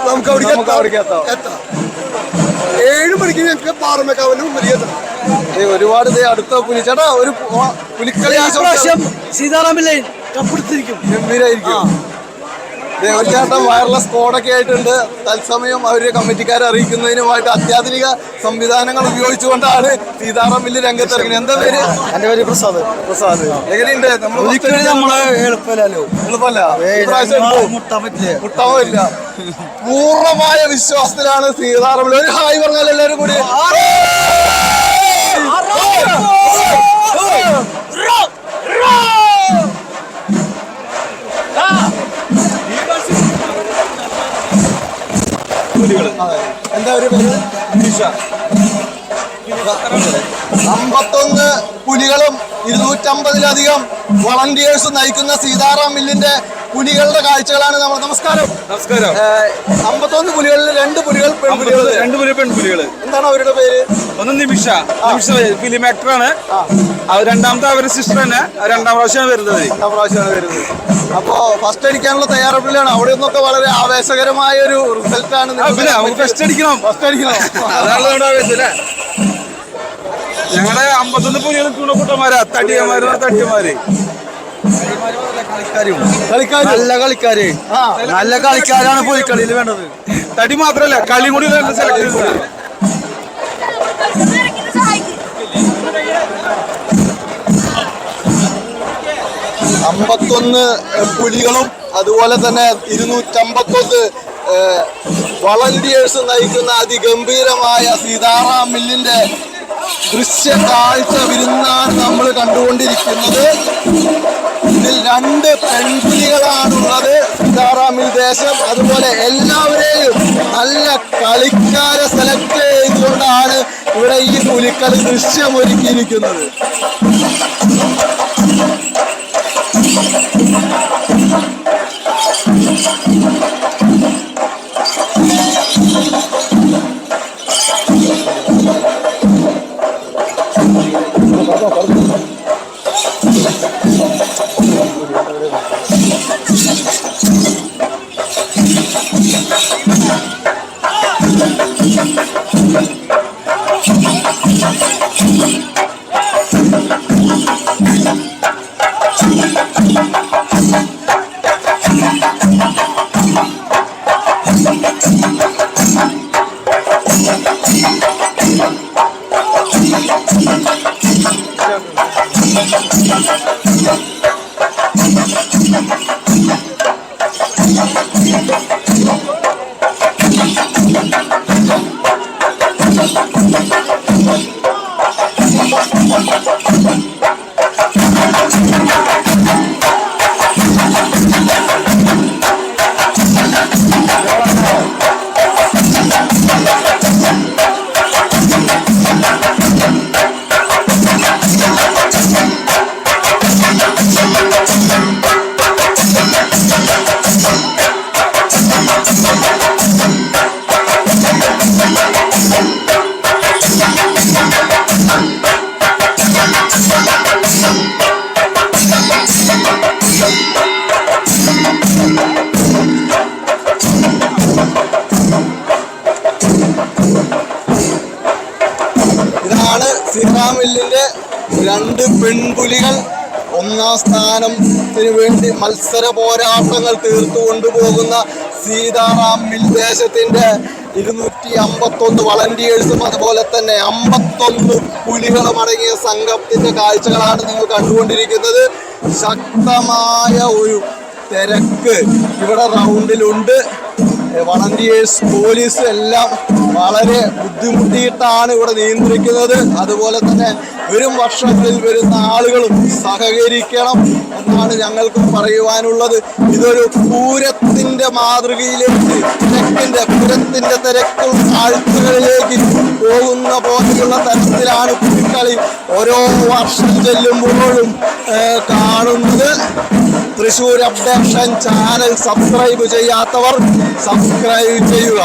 നമുക്ക് അവിടേക്ക് എത്താം. 7 മണിക്ക് ഞങ്ങൾക്ക് പാറമേക്കാവിന്റെ മുമ്പിലേക്ക് എത്തണം. ഒരുപാട് അടുത്ത പുലിച്ചേട്ടാ ഒരു പുലിക്കളി സീതാറാമില്ലേ കപ്പെടുത്തിരിക്കും. ഗംഭീരായിരിക്കും. ദേവചേട്ടൻ വയർലെസ് കോഡൊക്കെ ആയിട്ടുണ്ട്. തത്സമയം അവരുടെ കമ്മിറ്റിക്കാരെ അറിയിക്കുന്നതിനുമായിട്ട് അത്യാധുനിക സംവിധാനങ്ങൾ ഉപയോഗിച്ചുകൊണ്ടാണ് സീതാറാം മില്ല് രംഗത്തിറങ്ങുന്നത്. എന്താ പേര്? എന്റെ പേര് പ്രസാദ്. എങ്ങനെയുണ്ട്? നമ്മള് എളുപ്പമല്ലോ. എളുപ്പമല്ല, മുട്ടാവില്ല. പൂർണ്ണമായ വിശ്വാസത്തിലാണ് സീതാറാം മില്ല്. ഒരു ഹായ് പറഞ്ഞാൽ എല്ലാവരും കൂടി. എന്താ ഒരു പേര്? 51 പുലികളും 250-ലധികം വളണ്ടിയേഴ്സും നയിക്കുന്ന സീതാറാം മില്ലിന്റെ പുലികളുടെ കാഴ്ചകളാണ് നമ്മൾ. നമസ്കാരം. 51 പുലികളിൽ 2 പുലികൾ പെൺപുലികൾ. 2 പുലി പെൺപുലികള്. എന്താണ് അവരുടെ പേര്? ഒന്ന് നിമിഷ ഫിലിം ആക്ടറാണ്. രണ്ടാമത്തെ അവരുടെ സിസ്റ്റർ തന്നെ 2ാം പ്രാവശ്യമാണ് വരുന്നത്. അപ്പോ ഫസ്റ്റ് അടിക്കാനുള്ള തയ്യാറെടുപ്പിലാണ്. അവിടെ നിന്നൊക്കെ വളരെ ആവേശകരമായ ഒരു റിസൾട്ടാണ്. ഫസ്റ്റ് അടിക്കണം. അതാണ് നമ്മുടെ ആവേശം അല്ലേ. ഞങ്ങളുടെ 51 പുലികൾ കൂട്ടന്മാരാ. തടിയന്മാര് നല്ല കളിക്കാര് നല്ല കളിക്കാരാണ് പുലിക്കളിയിൽ വേണ്ടത്. തടി മാത്രല്ല കളി കൂടി സെലക്ട് ചെയ്തത്. 51 പുലികളും അതുപോലെ തന്നെ 251 വളണ്ടിയേഴ്സ് നയിക്കുന്ന അതിഗംഭീരമായ സീതാറാം മില്ലിന്റെ ദൃശ്യ കാഴ്ച വിരുന്നാണ് നമ്മൾ കണ്ടുകൊണ്ടിരിക്കുന്നത്. ഇതിൽ 2 പെൺപുലികളാണുള്ളത്. സീതാറാം മിൽ ദേശം അതുപോലെ എല്ലാവരെയും നല്ല കളിക്കാരെ സെലക്ട് ചെയ്തുകൊണ്ടാണ് ഇവിടെ ഈ പുലിക്കളി ദൃശ്യമൊരുക്കിയിരിക്കുന്നത്. ഇതാണ് സീതാറാം മില്ലിന്റെ 2 പെൺപുലികൾ ഒന്നാം സ്ഥാനത്തിന് വേണ്ടി മത്സര പോരാട്ടങ്ങൾ തീർത്തു കൊണ്ടുപോകുന്ന സീതാറാം മിൽ ദേശത്തിന്റെ 251 വളണ്ടിയേഴ്സും അതുപോലെ തന്നെ 51 പുലികളും അടങ്ങിയ സംഘത്തിന്റെ കാഴ്ചകളാണ് നിങ്ങൾ കണ്ടുകൊണ്ടിരിക്കുന്നത്. ശക്തമായ ഒരു തിരക്ക് ഇവിടെ റൗണ്ടിലുണ്ട്. വളണ്ടിയേഴ്സ് പോലീസ് എല്ലാം വളരെ ബുദ്ധിമുട്ടിയിട്ടാണ് ഇവിടെ നിയന്ത്രിക്കുന്നത്. അതുപോലെ തന്നെ വരും വർഷങ്ങളിൽ വരുന്ന ആളുകളും സഹകരിക്കണം എന്നാണ് ഞങ്ങൾക്കും പറയുവാനുള്ളത്. ഇതൊരു പൂരത്തിന്റെ മാതൃകയിലേക്ക് പൂരത്തിന്റെ തിരക്കും കാഴ്ചകളിലേക്ക് പോകുന്ന പോലെയുള്ള തരത്തിലാണ് പുലിക്കളി ഓരോ വർഷം ചെല്ലുമ്പോഴും കാണുന്നത്. തൃശ്ശൂർ അപ്ഡേഷൻ ചാനൽ സബ്സ്ക്രൈബ് ചെയ്യാത്തവർ സബ്സ്ക്രൈബ് ചെയ്യുക.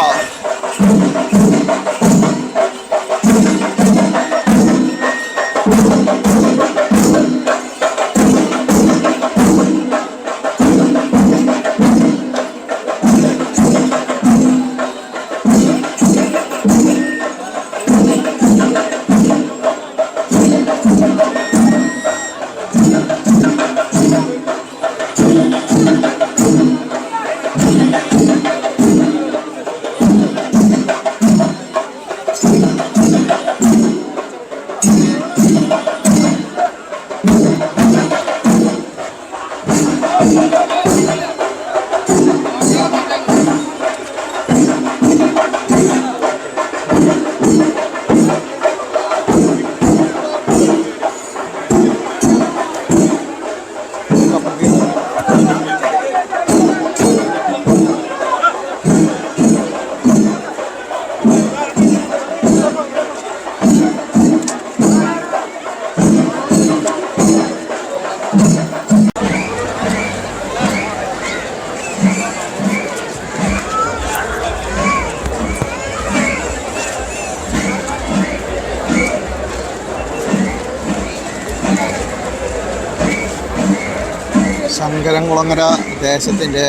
ശങ്കരൻകുളങ്ങര ദേശത്തിൻ്റെ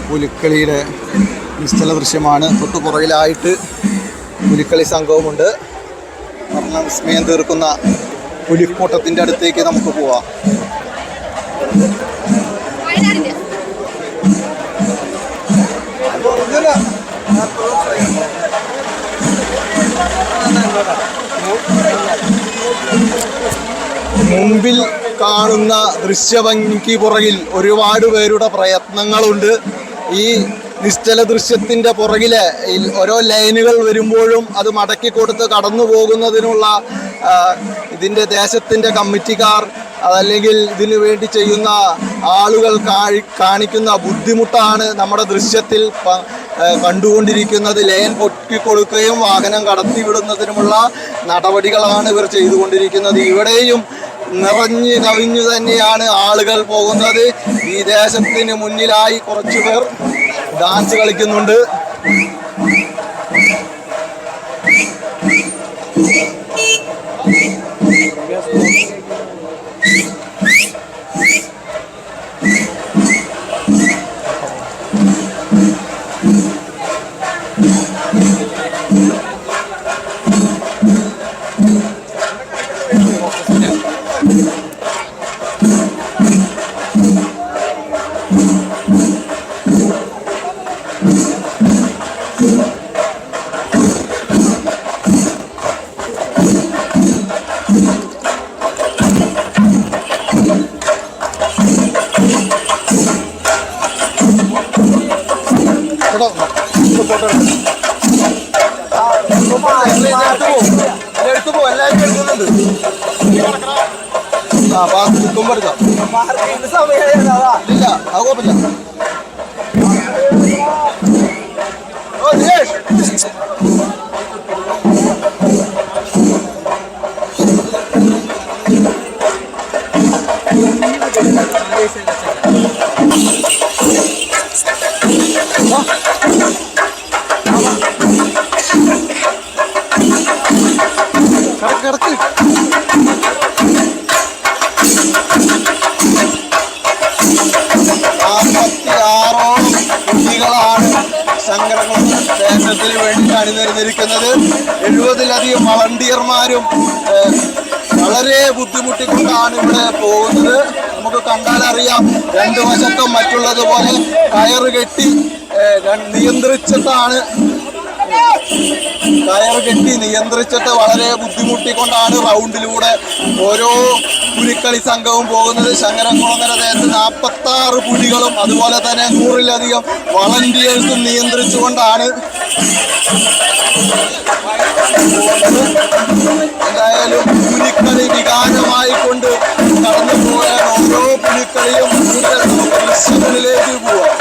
പുലിക്കളിയുടെ നിശ്ചല ദൃശ്യമാണ്. തൊട്ടുപുറകിലായിട്ട് പുലിക്കളി സംഘവുമുണ്ട്. വർണ്ണ വിസ്മയം തീർക്കുന്ന പുലിക്കൂട്ടത്തിൻ്റെ അടുത്തേക്ക് നമുക്ക് പോവാം. മുമ്പിൽ കാണുന്ന ദൃശ്യഭംഗിക്ക് പുറകിൽ ഒരുപാട് പേരുടെ പ്രയത്നങ്ങളുണ്ട്. ഈ നിശ്ചല ദൃശ്യത്തിൻ്റെ പുറകിലെ ഓരോ ലൈനുകൾ വരുമ്പോഴും അത് മടക്കി കൊടുത്ത് കടന്നു പോകുന്നതിനുള്ള ഇതിൻ്റെ ദേശത്തിൻ്റെ കമ്മിറ്റിക്കാർ അതല്ലെങ്കിൽ ഇതിനു വേണ്ടി ചെയ്യുന്ന ആളുകൾ കാണിക്കുന്ന ബുദ്ധിമുട്ടാണ് നമ്മുടെ ദൃശ്യത്തിൽ കണ്ടുകൊണ്ടിരിക്കുന്നത്. ലൈൻ പൊട്ടിക്കൊടുക്കുകയും വാഹനം കടത്തിവിടുന്നതിനുമുള്ള നടപടികളാണ് ഇവർ ചെയ്തുകൊണ്ടിരിക്കുന്നത്. ഇവിടെയും നിറഞ്ഞു കവിഞ്ഞു തന്നെയാണ് ആളുകൾ പോകുന്നത്. ഈ ദേശത്തിന് മുന്നിലായി കുറച്ചു പേർ ഡാൻസ് കളിക്കുന്നുണ്ട്. ഇല്ല അത് കുഴപ്പമില്ല. കിടക്ക് 46ഓളം കുട്ടികളാണ് ശങ്കരൻകുളം ദേശത്തിന് വേണ്ടി അണിനിരന്നിരിക്കുന്നത്. 70-ലധികം വളണ്ടിയർമാരും വളരെ ബുദ്ധിമുട്ടിക്കൊണ്ടാണ് ഇവിടെ പോകുന്നത്. നമുക്ക് കണ്ടാലറിയാം, രണ്ടു വശത്തും മറ്റുള്ളതുപോലെ കയറ് കെട്ടി നിയന്ത്രിച്ചിട്ട് വളരെ ബുദ്ധിമുട്ടിക്കൊണ്ടാണ് റൗണ്ടിലൂടെ ഓരോ പുലിക്കളി സംഘവും പോകുന്നത്. ശങ്കരൻകുളങ്ങര ദേശത്ത് 46 പുലികളും അതുപോലെ തന്നെ 100-ലധികം വളണ്ടിയേഴ്സും നിയന്ത്രിച്ചുകൊണ്ടാണ് എന്തായാലും പുലിക്കളി വികാരമായി കൊണ്ട് കടന്നു പോയാൽ ഓരോ പുലിക്കളിയും കൂടുതൽ ദൃശ്യങ്ങളിലേക്ക് പോവാം.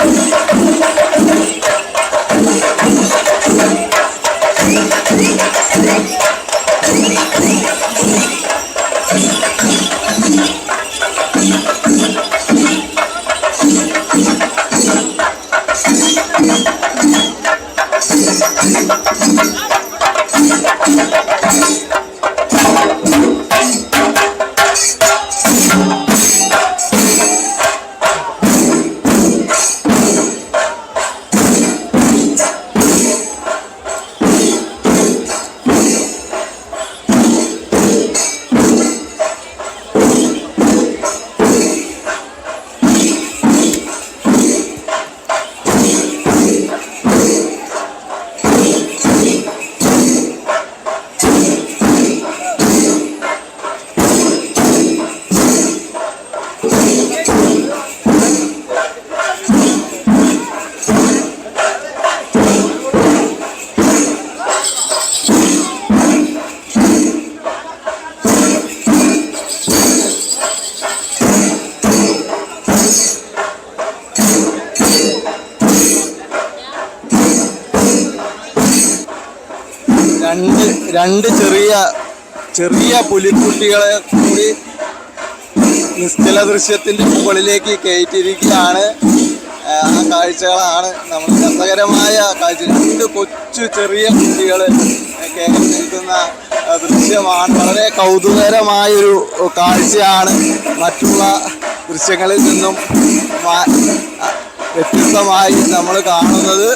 രണ്ട് ചെറിയ പുലിക്കുട്ടികളെ കൂടി നിശ്ചല ദൃശ്യത്തിൻ്റെ മുകളിലേക്ക് കയറ്റിയിരിക്കുകയാണ്. ആ കാഴ്ചകളാണ് നമ്മൾ രസകരമായ കാഴ്ച. 2 കൊച്ചു ചെറിയ കുട്ടികൾ കയറി നിൽക്കുന്ന ദൃശ്യമാണ്. വളരെ കൗതുകകരമായൊരു കാഴ്ചയാണ്. മറ്റുള്ള ദൃശ്യങ്ങളിൽ നിന്നും വ്യത്യസ്തമായി നമ്മൾ കാണുന്നത്.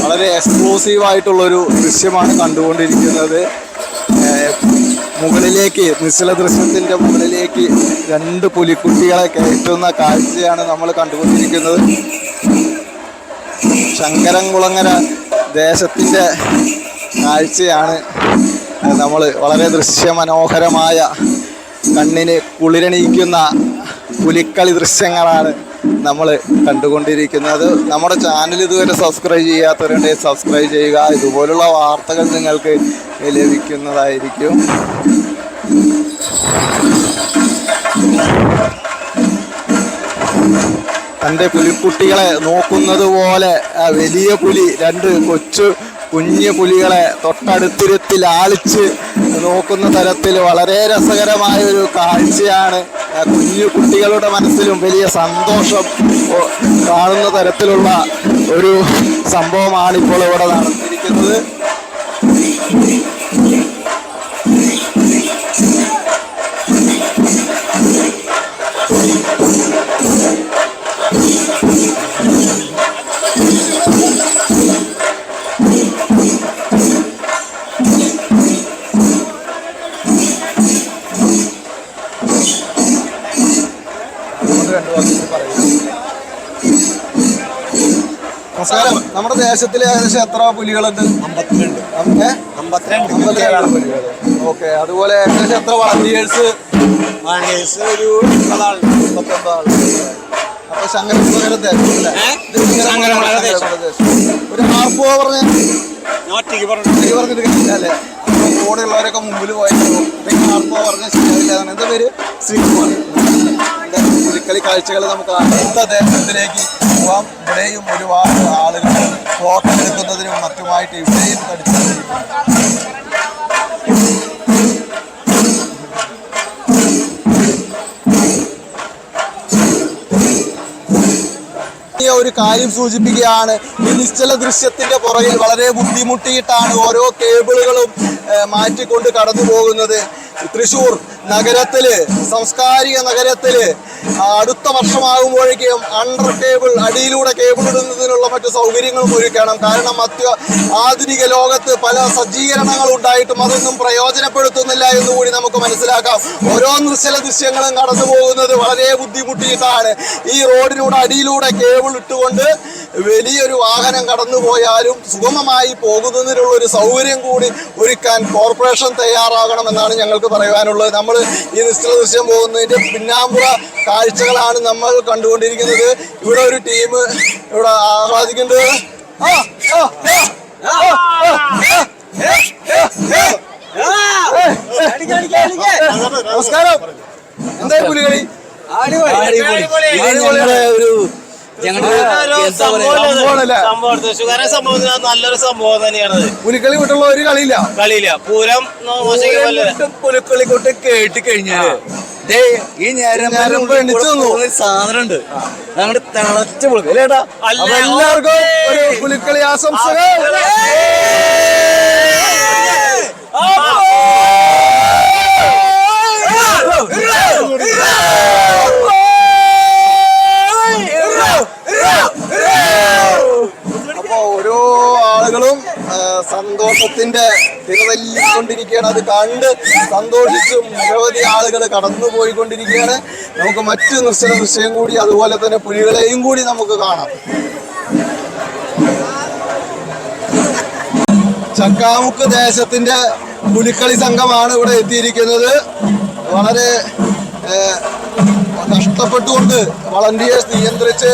വളരെ എക്സ്ക്ലൂസീവ് ആയിട്ടുള്ളൊരു ദൃശ്യമാണ് കണ്ടുകൊണ്ടിരിക്കുന്നത്. മുകളിലേക്ക് നിശ്ചല ദൃശ്യത്തിൻ്റെ മുകളിലേക്ക് 2 പുലിക്കുട്ടികളെ കയറ്റുന്ന കാഴ്ചയാണ് നമ്മൾ കണ്ടുകൊണ്ടിരിക്കുന്നത്. ശങ്കരൻകുളങ്ങര ദേശത്തിൻ്റെ കാഴ്ചയാണ് നമ്മൾ വളരെ ദൃശ്യമനോഹരമായ കണ്ണിന് കുളിരണിയിക്കുന്ന പുലിക്കളി ദൃശ്യങ്ങളാണ് നമ്മൾ കണ്ടുകൊണ്ടിരിക്കുന്നത്. നമ്മുടെ ചാനൽ ഇതുവരെ സബ്സ്ക്രൈബ് ചെയ്യാത്തവരുണ്ടെങ്കിൽ സബ്സ്ക്രൈബ് ചെയ്യുക. ഇതുപോലുള്ള വാർത്തകൾ നിങ്ങൾക്ക് ലഭിക്കുന്നതായിരിക്കും. തൻ്റെ പുലിക്കുട്ടികളെ നോക്കുന്നത് പോലെ വലിയ പുലി 2 കുഞ്ഞു പുലികളെ തൊട്ടടുത്തിരുത്തി ലാളിച്ച് നോക്കുന്ന തരത്തിൽ വളരെ രസകരമായ ഒരു കാഴ്ചയാണ്. കുഞ്ഞു കുട്ടികളുടെ മനസ്സിലും വലിയ സന്തോഷം കാണുന്ന തരത്തിലുള്ള ഒരു സംഭവമാണ് ഇപ്പോൾ ഇവിടെ നടന്നിരിക്കുന്നത്. നമസ്കാരം. നമ്മുടെ ദേശത്തിൽ ഏകദേശം എത്ര പുലികളുണ്ട്? 52 പുലികൾ. ഓക്കെ. അതുപോലെ ഏകദേശം എത്ര വളണ്ടിയേഴ്സ്? ഒരു 39 ആൾ. അപ്പൊ ശങ്കരൻകുളങ്ങര ദേശം അല്ലേ? ഒരു ഹാർപ്പ് പറഞ്ഞ് പറഞ്ഞിട്ട് അല്ലേ? കൂടെ ഉള്ളവരൊക്കെ മുമ്പിൽ പോയപ്പോൾ ഹാർപ്പ് പറഞ്ഞാൽ ശരിയാവില്ല. എന്താ പേര്? ശ്രീകുമാർ. പുലിക്കളി കാഴ്ചകൾ നമുക്ക് അടുത്ത ദേശത്തിലേക്ക് പോവാം. ഇവിടെയും ഒരുപാട് ആളുകൾ ഫോട്ടോ എടുക്കുന്നതിനും മറ്റുമായിട്ട് ഇവിടെയും ഒരു കാര്യം സൂചിപ്പിക്കുകയാണ്. ഈ നിശ്ചല ദൃശ്യത്തിന്റെ പുറകിൽ വളരെ ബുദ്ധിമുട്ടിയിട്ടാണ് ഓരോ കേബിളുകളും മാറ്റിക്കൊണ്ട് കടന്നു പോകുന്നത്. തൃശ്ശൂർ നഗരത്തില്, സാംസ്കാരിക നഗരത്തില് അടുത്ത വർഷമാകുമ്പോഴേക്കും അണ്ടർ കേബിൾ, അടിയിലൂടെ കേബിൾ ഇടുന്നതിനുള്ള മറ്റു സൗകര്യങ്ങളും ഒരുക്കണം. കാരണം ആധുനിക ലോകത്ത് പല സജ്ജീകരണങ്ങൾ ഉണ്ടായിട്ടും അതൊന്നും പ്രയോജനപ്പെടുത്തുന്നില്ല എന്നുകൂടി നമുക്ക് മനസ്സിലാക്കാം. ഓരോ നിശ്ചല ദൃശ്യങ്ങളും കടന്നു പോകുന്നത് വളരെ ബുദ്ധിമുട്ടിയിട്ടാണ്. ഈ റോഡിലൂടെ അടിയിലൂടെ കേബിൾ ഇട്ടുകൊണ്ട് വലിയൊരു വാഹനം കടന്നു പോയാലും സുഗമമായി പോകുന്നതിനുള്ള ഒരു സൗകര്യം കൂടി ഒരുക്കാൻ കോർപ്പറേഷൻ തയ്യാറാകണമെന്നാണ് ഞങ്ങൾക്ക് പറയാനുള്ളത്. നമ്മൾ ഈ നിശ്ചല ദൃശ്യം പോകുന്നതിൻ്റെ പിന്നാമ്പുറ കാഴ്ചകളാണ് നമ്മൾ കണ്ടുകൊണ്ടിരിക്കുന്നത്. ഇവിടെ ഒരു ടീം ഇവിടെ ആഹ്ലാദിക്കുന്നുണ്ട്. നമസ്കാരം. എന്താ പുലികളി? നല്ലൊരു സംഭവം തന്നെയാണ്. പുലിക്കളി വിട്ടുള്ള ഒരു കളിയില്ല. പൂരം പുലിക്കളി കൊണ്ട് കേട്ട് കഴിഞ്ഞാല് ഈ നേരം സാധനം ഉണ്ട്. ഞങ്ങളുടെ തിളച്ച പുലിക്കളി. എല്ലാവർക്കും ഒരു പുലിക്കളി ആശംസകൾ. അപ്പൊ ഓരോ ആളുകളും സന്തോഷത്തിന്റെ തിരതല്ലിക്കൊണ്ടിരിക്കുകയാണ്. അത് കണ്ട് സന്തോഷിച്ചും നിരവധി ആളുകൾ കടന്നു പോയിക്കൊണ്ടിരിക്കുകയാണ്. നമുക്ക് മറ്റു നിശ്ചല ദൃശ്യം കൂടി അതുപോലെ തന്നെ പുലികളെയും കൂടി നമുക്ക് കാണാം. ചക്കാമുക്ക് ദേശത്തിന്റെ പുലിക്കളി സംഘമാണ് ഇവിടെ എത്തിയിരിക്കുന്നത്. വളരെ കഷ്ടപ്പെട്ടുകൊണ്ട് വളണ്ടിയേഴ്സ് നിയന്ത്രിച്ച്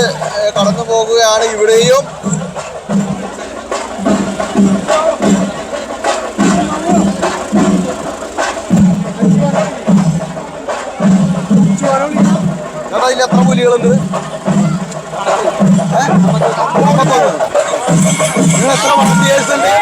കടന്നു പോകുകയാണ്. ഇവിടെയും ചേട്ടാ, ഇതിൽ എത്ര പുലികളുണ്ട്? നിങ്ങൾ എത്ര വളണ്ടിയേഴ്സ് ഉണ്ട്?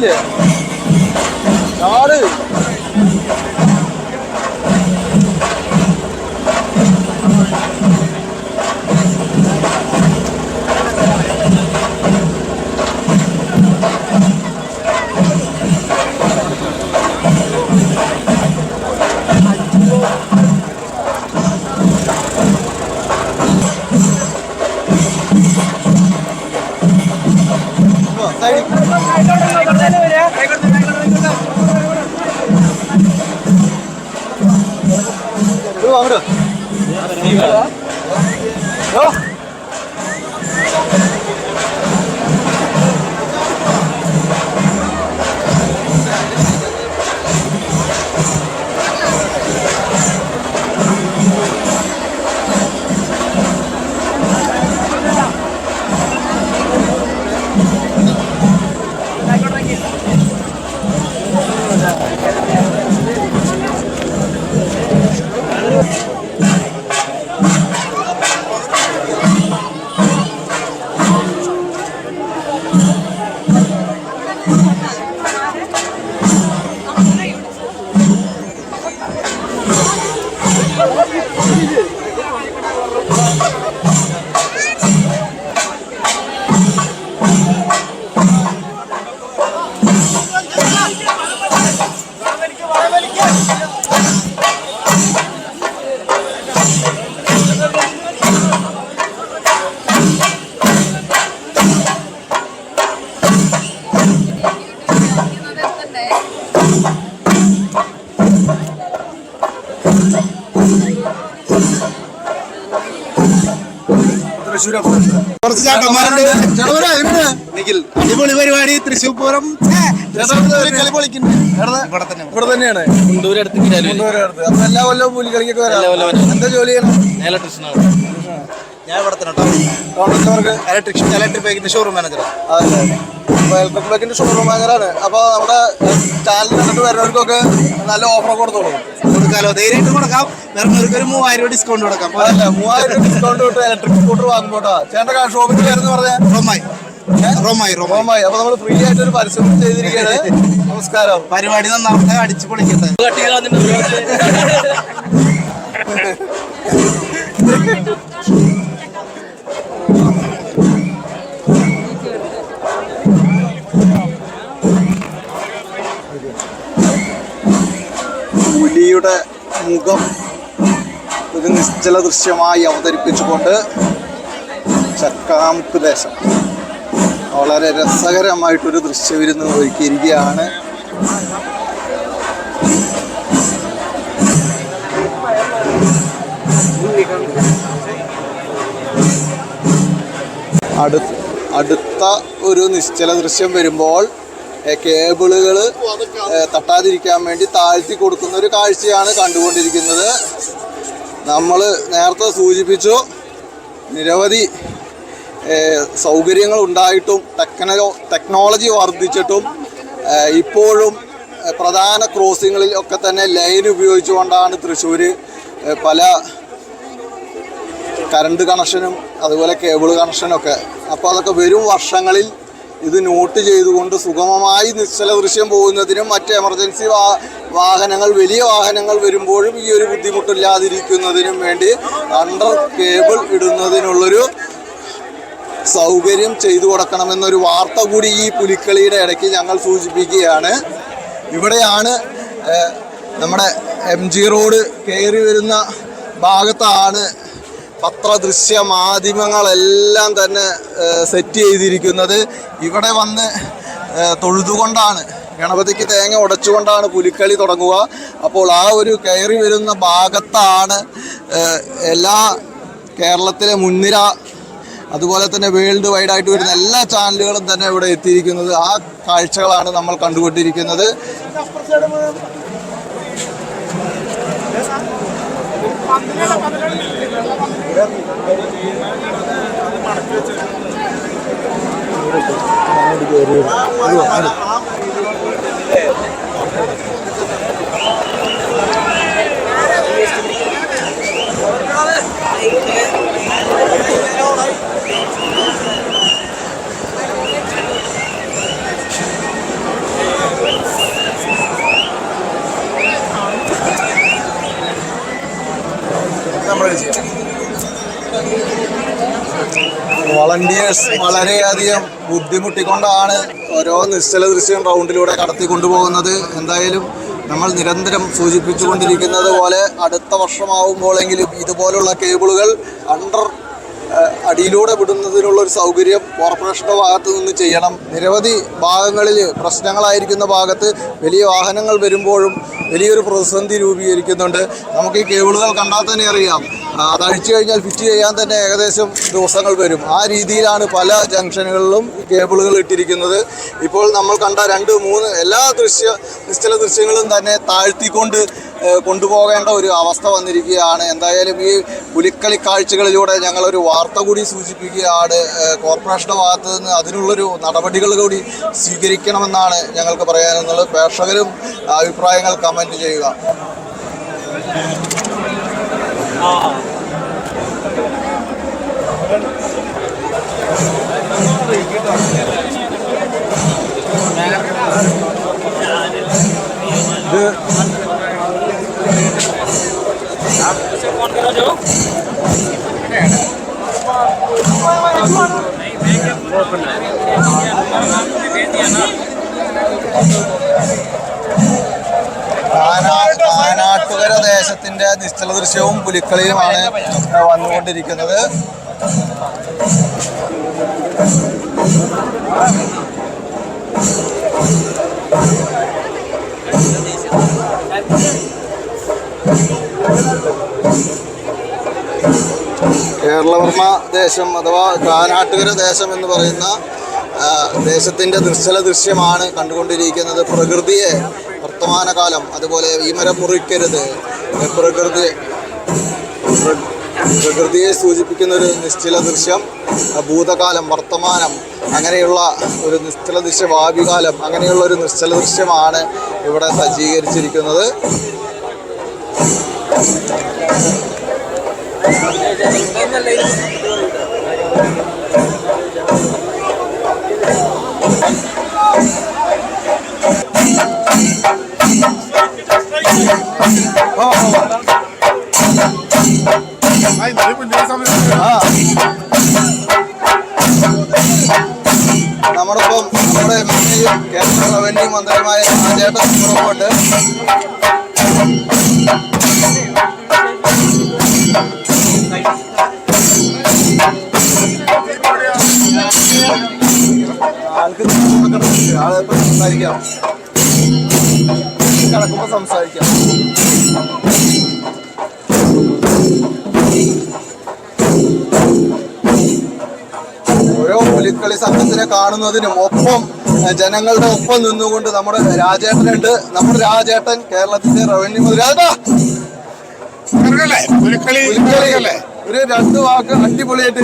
ചാടില്ലേ ചാട്. കുറച്ച് ചേട്ടന്മാരുണ്ട്. അടിപൊളി പരിപാടി. തൃശ്ശൂർ പൂരം ഇവിടെ തന്നെയാണ് മുണ്ടൂര് അടുത്ത്. അപ്പൊ എല്ലാ കൊല്ലവും പുലിക്കളിക്കൊക്കെ വരാം. എന്താ ജോലി ചെയ്യണം? ഞാൻ ഇവിടെ തന്നെ ഇലക്ട്രിക് ബൈക്കിന്റെ ഷോറൂം മാനേജർ. അതല്ലേ, അപ്പൊ ഇലക്ട്രിക് ബൈക്കിന്റെ ഷോറൂം മാനേജറാണ്. അപ്പൊ നമ്മുടെ ചാനൽ കണ്ടിട്ട് വരുന്നവർക്കൊക്കെ നല്ല ഓഫർ കൊടുത്തോളൂ. കൊടുക്കാലോ, ധൈര്യമായിട്ട് കൊടുക്കാം. വരുന്നവർക്ക് ഒരു 3000 ഡിസ്കൗണ്ട് കൊടുക്കാം. അതല്ല, 3000 ഡിസ്കൗണ്ട് കിട്ടും ഇലക്ട്രിക് സ്കൂട്ടർ വാങ്ങുമ്പോട്ടാ. ചേട്ടൻ്റെ ഷോപ്പിന്റെ പേരെന്ന് പറഞ്ഞാൽ റോമായി. അപ്പൊ നമ്മൾ ഫ്രീ ആയിട്ട് ഒരു പരസ്യം ചെയ്തിരിക്കുകയാണ്. നമസ്കാരം. പരിപാടി നന്നാവട്ടെ, അടിച്ചു പൊളിക്കട്ടെ. പുലിയുടെ മുഖം ഒരു നിശ്ചല ദൃശ്യമായി അവതരിപ്പിച്ചുകൊണ്ട് ചക്കാമുക്ക് ദേശം വളരെ രസകരമായിട്ടൊരു ദൃശ്യവിരുന്ന് ഒരുക്കിയിരിക്കുകയാണ്. അടുത്ത ഒരു നിശ്ചല ദൃശ്യം വരുമ്പോൾ കേബിളുകൾ തട്ടാതിരിക്കാൻ വേണ്ടി താഴ്ത്തി കൊടുക്കുന്ന ഒരു കാഴ്ചയാണ് കണ്ടുകൊണ്ടിരിക്കുന്നത്. നമ്മൾ നേരത്തെ സൂചിപ്പിച്ചു, നിരവധി സൗകര്യങ്ങൾ ഉണ്ടായിട്ടും ടെക്നോളജി വർദ്ധിച്ചിട്ടും ഇപ്പോഴും പ്രധാന ക്രോസിങ്ങളിൽ ഒക്കെ തന്നെ ലൈൻ ഉപയോഗിച്ചുകൊണ്ടാണ് തൃശ്ശൂർ പല കറണ്ട് കണക്ഷനും അതുപോലെ കേബിൾ കണക്ഷനൊക്കെ. അപ്പോൾ അതൊക്കെ വരും വർഷങ്ങളിൽ ഇത് നോട്ട് ചെയ്തുകൊണ്ട് സുഗമമായി നിശ്ചല ദൃശ്യം പോകുന്നതിനും മറ്റ് എമർജൻസി വാഹനങ്ങൾ, വലിയ വാഹനങ്ങൾ വരുമ്പോഴും ഈ ഒരു ബുദ്ധിമുട്ടില്ലാതിരിക്കുന്നതിനും വേണ്ടി അണ്ടർ കേബിൾ ഇടുന്നതിനുള്ളൊരു സൗകര്യം ചെയ്തു കൊടുക്കണമെന്നൊരു വാർത്ത കൂടി ഈ പുലിക്കളിയുടെ ഇടയ്ക്ക് ഞങ്ങൾ സൂചിപ്പിക്കുകയാണ്. ഇവിടെയാണ് നമ്മുടെ MG റോഡ് കയറി വരുന്ന ഭാഗത്താണ് പത്രദൃശ്യ മാധ്യമങ്ങളെല്ലാം തന്നെ സെറ്റ് ചെയ്തിരിക്കുന്നത്. ഇവിടെ വന്ന് തൊഴുതുകൊണ്ടാണ്, ഗണപതിക്ക് തേങ്ങ ഉടച്ചുകൊണ്ടാണ് പുലിക്കളി തുടങ്ങുക. അപ്പോൾ ആ ഒരു കയറി വരുന്ന ഭാഗത്താണ് എല്ലാ കേരളത്തിലെ മുൻനിര അതുപോലെ തന്നെ വേൾഡ് വൈഡായിട്ട് വരുന്ന എല്ലാ ചാനലുകളും തന്നെ ഇവിടെ എത്തിയിരിക്കുന്നത്. ആ കാഴ്ചകളാണ് നമ്മൾ കണ്ടുകൊണ്ടിരിക്കുന്നത്. വോളണ്ടിയേഴ്സ് വളരെയധികം ബുദ്ധിമുട്ടിക്കൊണ്ടാണ് ഓരോ നിശ്ചല ദൃശ്യം റൗണ്ടിലൂടെ കടത്തിക്കൊണ്ടുപോകുന്നത്. എന്തായാലും നമ്മൾ നിരന്തരം സൂചിപ്പിച്ചുകൊണ്ടിരിക്കുന്നത് പോലെ അടുത്ത വർഷമാവുമ്പോഴെങ്കിലും ഇതുപോലുള്ള കേബിളുകൾ അടിയിലൂടെ വിടുന്നതിനുള്ളൊരു സൗകര്യം കോർപ്പറേഷൻ്റെ ഭാഗത്ത് നിന്ന് ചെയ്യണം. നിരവധി ഭാഗങ്ങളിൽ പ്രശ്നങ്ങളായിരിക്കുന്ന ഭാഗത്ത് വലിയ വാഹനങ്ങൾ വരുമ്പോഴും വലിയൊരു പ്രതിസന്ധി രൂപീകരിക്കുന്നുണ്ട്. നമുക്ക് ഈ കേബിളുകൾ കണ്ടാൽ തന്നെ അറിയാം, അത് അഴിച്ചു കഴിഞ്ഞാൽ ഫിറ്റ് ചെയ്യാൻ തന്നെ ഏകദേശം ദിവസങ്ങൾ വരും. ആ രീതിയിലാണ് പല ജംഗ്ഷനുകളിലും കേബിളുകൾ ഇട്ടിരിക്കുന്നത്. ഇപ്പോൾ നമ്മൾ കണ്ട 2-3 എല്ലാ നിശ്ചല ദൃശ്യങ്ങളും തന്നെ താഴ്ത്തിക്കൊണ്ട് കൊണ്ടുപോകേണ്ട ഒരു അവസ്ഥ വന്നിരിക്കുകയാണ്. എന്തായാലും ഈ പുലിക്കളി കാഴ്ചകളിലൂടെ ഞങ്ങളൊരു വാർത്ത കൂടി സൂചിപ്പിക്കുകയാണ്. കോർപ്പറേഷൻ്റെ ഭാഗത്ത് നിന്ന് അതിനുള്ളൊരു നടപടികൾ കൂടി സ്വീകരിക്കണമെന്നാണ് ഞങ്ങൾക്ക് പറയാനുള്ളത്. പ്രേക്ഷകരും അഭിപ്രായങ്ങൾ കമൻറ്റ് ചെയ്യുക. കാനാട്ടുകര ദേശത്തിന്റെ നിശ്ചല ദൃശ്യവും പുലിക്കളിയുമാണ് വന്നുകൊണ്ടിരിക്കുന്നത്. കേരളവർമ്മ ദേശം അഥവാ കാനാട്ടുകര ദേശം എന്ന് പറയുന്ന ദേശത്തിൻ്റെ നിശ്ചല ദൃശ്യമാണ് കണ്ടുകൊണ്ടിരിക്കുന്നത്. പ്രകൃതിയെ, വർത്തമാനകാലം, അതുപോലെ ഈ മരം മുറിക്കരുത്, പ്രകൃതിയെ സൂചിപ്പിക്കുന്ന ഒരു നിശ്ചല ദൃശ്യം, ഭൂതകാലം, വർത്തമാനം, അങ്ങനെയുള്ള ഒരു നിശ്ചല ദൃശ്യം, ഭാവികാലം, അങ്ങനെയുള്ള ഒരു നിശ്ചല ദൃശ്യമാണ് ഇവിടെ സജ്ജീകരിച്ചിരിക്കുന്നത്. നമ്മളിപ്പം നമ്മുടെ എം.എൽ.എയും കേന്ദ്ര റവന്യൂ മന്ത്രിയുമായ രാജേട്ടൻ പുറപ്പെട്ട് ആളിപ്പോൾ സംസാരിക്കാം, കിടക്കുമ്പോൾ സംസാരിക്കാം. ഓരോ പുലിക്കളി സംഘത്തിനെ കാണുന്നതിനും ഒപ്പം ജനങ്ങളുടെ ഒപ്പം നിന്നുകൊണ്ട് നമ്മുടെ രാജേട്ടനുണ്ട്. നമ്മുടെ രാജേട്ടൻ കേരളത്തിന്റെ റവന്യൂ മന്ത്രി. ഒരു 2 വാക്ക് അടിപൊളിയായിട്ട്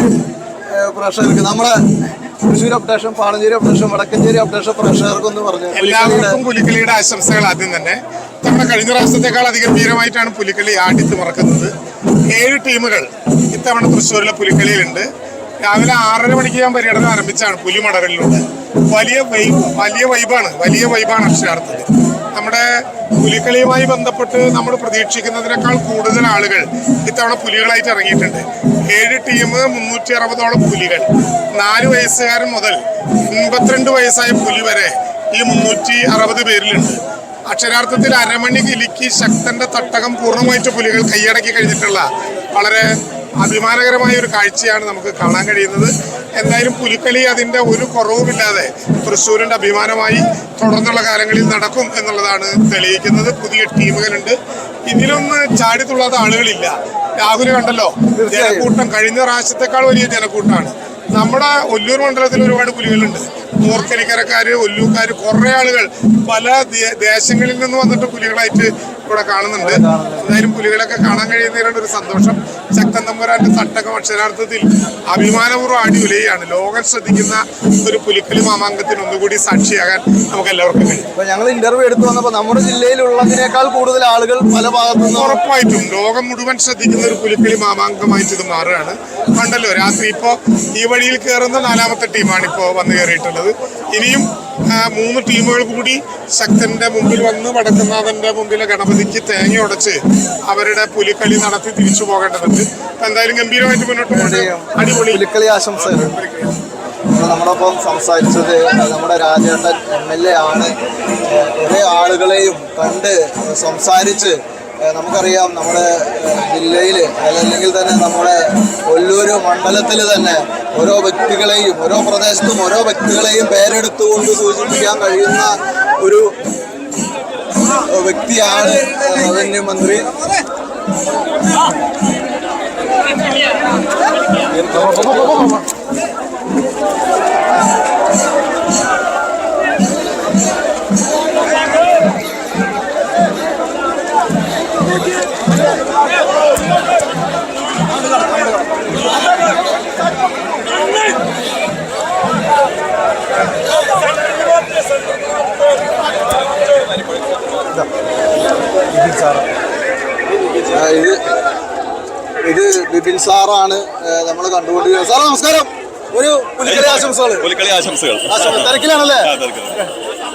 പ്രേക്ഷകർക്ക് നമ്മുടെ Thrissur updation, Panancheri updation, Vadakkancheri updation പ്രേക്ഷകർക്കൊന്ന് പറഞ്ഞു. എല്ലാവർക്കും പുലിക്കളിയുടെ ആശംസകൾ. ആദ്യം തന്നെ നമ്മുടെ കഴിഞ്ഞ പ്രാവശ്യത്തെക്കാൾ അതിഗംഭീരമായിട്ടാണ് പുലിക്കളി ആടിത്തിമറക്കുന്നത്. 7 ടീമുകൾ ഇത്തവണ തൃശ്ശൂരിലെ പുലിക്കളിയിലുണ്ട്. രാവിലെ 6:30 മണിക്ക് ഞാൻ പര്യടനം ആരംഭിച്ചാണ് പുലിമടകളിലൂടെ. വലിയ വൈബാണ് അക്ഷരാർത്ഥത്തിൽ. നമ്മുടെ പുലിക്കളിയുമായി ബന്ധപ്പെട്ട് നമ്മൾ പ്രതീക്ഷിക്കുന്നതിനേക്കാൾ കൂടുതൽ ആളുകൾ ഇത്തവണ പുലികളായിട്ട് ഇറങ്ങിയിട്ടുണ്ട്. 7 ടീം, 360ഓളം പുലികൾ. 4 വയസ്സുകാരൻ മുതൽ 82 വയസ്സായ പുലി വരെ ഈ 360 പേരിലുണ്ട്. അക്ഷരാർത്ഥത്തിൽ അരമണി കിലുക്കി ശക്തന്റെ തട്ടകം പൂർണ്ണമായിട്ട് പുലികൾ കൈയടക്കി കഴിഞ്ഞിട്ടുള്ള വളരെ അഭിമാനകരമായ ഒരു കാഴ്ചയാണ് നമുക്ക് കാണാൻ കഴിയുന്നത്. എന്തായാലും പുലിക്കളി അതിൻ്റെ ഒരു കുറവുമില്ലാതെ തൃശ്ശൂരിൻ്റെ അഭിമാനമായി തുടർന്നുള്ള കാലങ്ങളിൽ നടക്കും എന്നുള്ളതാണ് തെളിയിക്കുന്നത്. പുതിയ ടീമുകളുണ്ട്. ഇതിലൊന്ന് ചാടിത്തുള്ളാത്ത ആളുകളില്ല. രാഹുൽ കണ്ടല്ലോ, ജനക്കൂട്ടം കഴിഞ്ഞ പ്രാവശ്യത്തെക്കാൾ വലിയ ജനക്കൂട്ടമാണ്. നമ്മുടെ ഒല്ലൂർ മണ്ഡലത്തിൽ ഒരുപാട് പുലികളുണ്ട്. മൂർക്കലിക്കരക്കാര്, ഒല്ലൂക്കാര്, കുറേ ആളുകൾ പല ദേശങ്ങളിൽ നിന്ന് വന്നിട്ട് പുലികളായിട്ട് ഇവിടെ കാണുന്നുണ്ട്. എന്തായാലും പുലികളൊക്കെ കാണാൻ കഴിയുന്നതിനുള്ള ഒരു സന്തോഷം. ശക്തൻ തമ്പുരാന്റെ തട്ടകം അക്ഷരാർത്ഥത്തിൽ അഭിമാനപൂർവ്വം ആടി ഉലയാണ്. ലോകം ശ്രദ്ധിക്കുന്ന ഒരു പുലിക്കളി മാമാങ്കത്തിന് ഒന്നുകൂടി സാക്ഷിയാകാൻ നമുക്ക് എല്ലാവർക്കും കഴിയും. അപ്പൊ ഞങ്ങൾ ഇന്റർവ്യൂ എടുത്തു വന്നപ്പോൾ നമ്മുടെ ജില്ലയിലുള്ളതിനേക്കാൾ കൂടുതൽ ആളുകൾ പല ഭാഗത്തുനിന്ന് ഉറപ്പായിട്ടും ലോകം മുഴുവൻ ശ്രദ്ധിക്കുന്ന ഒരു പുലിക്കളി മാമാങ്കമായിട്ട് ഇത് മാറുകയാണ്. കണ്ടല്ലോ, രാത്രി ഇപ്പോൾ ഈ വഴിയിൽ കയറുന്ന 4ാമത്തെ ടീമാണ് ഇപ്പോൾ വന്നു കയറിയിട്ടുള്ളത്. ഇനിയും 3 ടീമുകൾ കൂടി ശക്തന്റെ മുമ്പിൽ വന്ന് വടക്കുന്നാഥന്റെ മുമ്പിലെ ഗണപതിക്ക് തേങ്ങ ഉടച്ച് അവരുടെ പുലിക്കളി നടത്തി തിരിച്ചു പോകേണ്ടതുണ്ട്. എന്തായാലും ഗംഭീരമായിട്ട് മുന്നോട്ട് പോകട്ടെ. അടിപൊളി പുലിക്കളി ആശംസകൾ. നമ്മളൊപ്പം സംസാരിച്ചത് നമ്മുടെ രാജേട്ടൻ MLA ആണ്. കുറേ ആളുകളെയും കണ്ട് സംസാരിച്ച് നമുക്കറിയാം നമ്മുടെ ജില്ലയിൽ അല്ലെങ്കിൽ തന്നെ നമ്മുടെ കൊല്ലൂർ മണ്ഡലത്തിൽ തന്നെ ഓരോ വ്യക്തികളെയും ഓരോ പ്രദേശത്തും ഓരോ വ്യക്തികളെയും പേരെടുത്തുകൊണ്ട് സൂചിപ്പിക്കാൻ കഴിയുന്ന ഒരു വ്യക്തിയാണ് റവന്യൂ മന്ത്രി. ഇത് ബിപിൻ സാറാണ് നമ്മൾ കണ്ടുകൊണ്ടിരിക്കുന്നത്. സാർ നമസ്കാരം. ഒരു പുലിക്കളി ആശംസകൾ. പുലിക്കളി ആശംസകൾ. തിരക്കിലാണല്ലേ?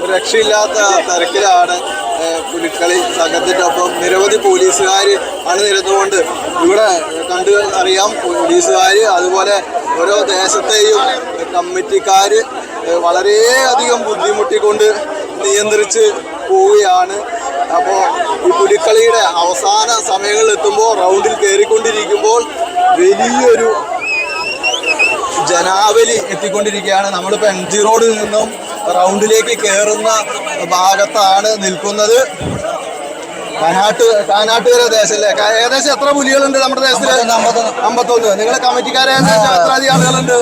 ഒരു രക്ഷയില്ലാത്ത തിരക്കിലാണ് പുലിക്കളി സംഘത്തിൻ്റെ ഒപ്പം നിരവധി പോലീസുകാർ അണിനിരന്നുകൊണ്ട് ഇവിടെ കണ്ടു അറിയാം. പോലീസുകാർ അതുപോലെ ഓരോ ദേശത്തെയും കമ്മിറ്റിക്കാർ വളരെയധികം ബുദ്ധിമുട്ടിക്കൊണ്ട് നിയന്ത്രിച്ച് പോവുകയാണ്. അപ്പോൾ ഈ പുലിക്കളിയുടെ അവസാന സമയങ്ങളിൽ എത്തുമ്പോൾ റൗണ്ടിൽ കയറിക്കൊണ്ടിരിക്കുമ്പോൾ വലിയൊരു ജനാവലി എത്തിക്കൊണ്ടിരിക്കുകയാണ്. നമ്മളിപ്പോൾ MG റോഡിൽ നിന്നും റൗണ്ടിലേക്ക് കയറുന്ന ഭാഗത്താണ് നിൽക്കുന്നത്. കാനാട്ടുകര ദേശല്ലേ? ഏകദേശം എത്ര പുലികളുണ്ട് നമ്മുടെ ദേശത്തിൽ? 51. നിങ്ങളുടെ കമ്മിറ്റിക്കാരെ എത്ര അധികം ആളുകളുണ്ട്?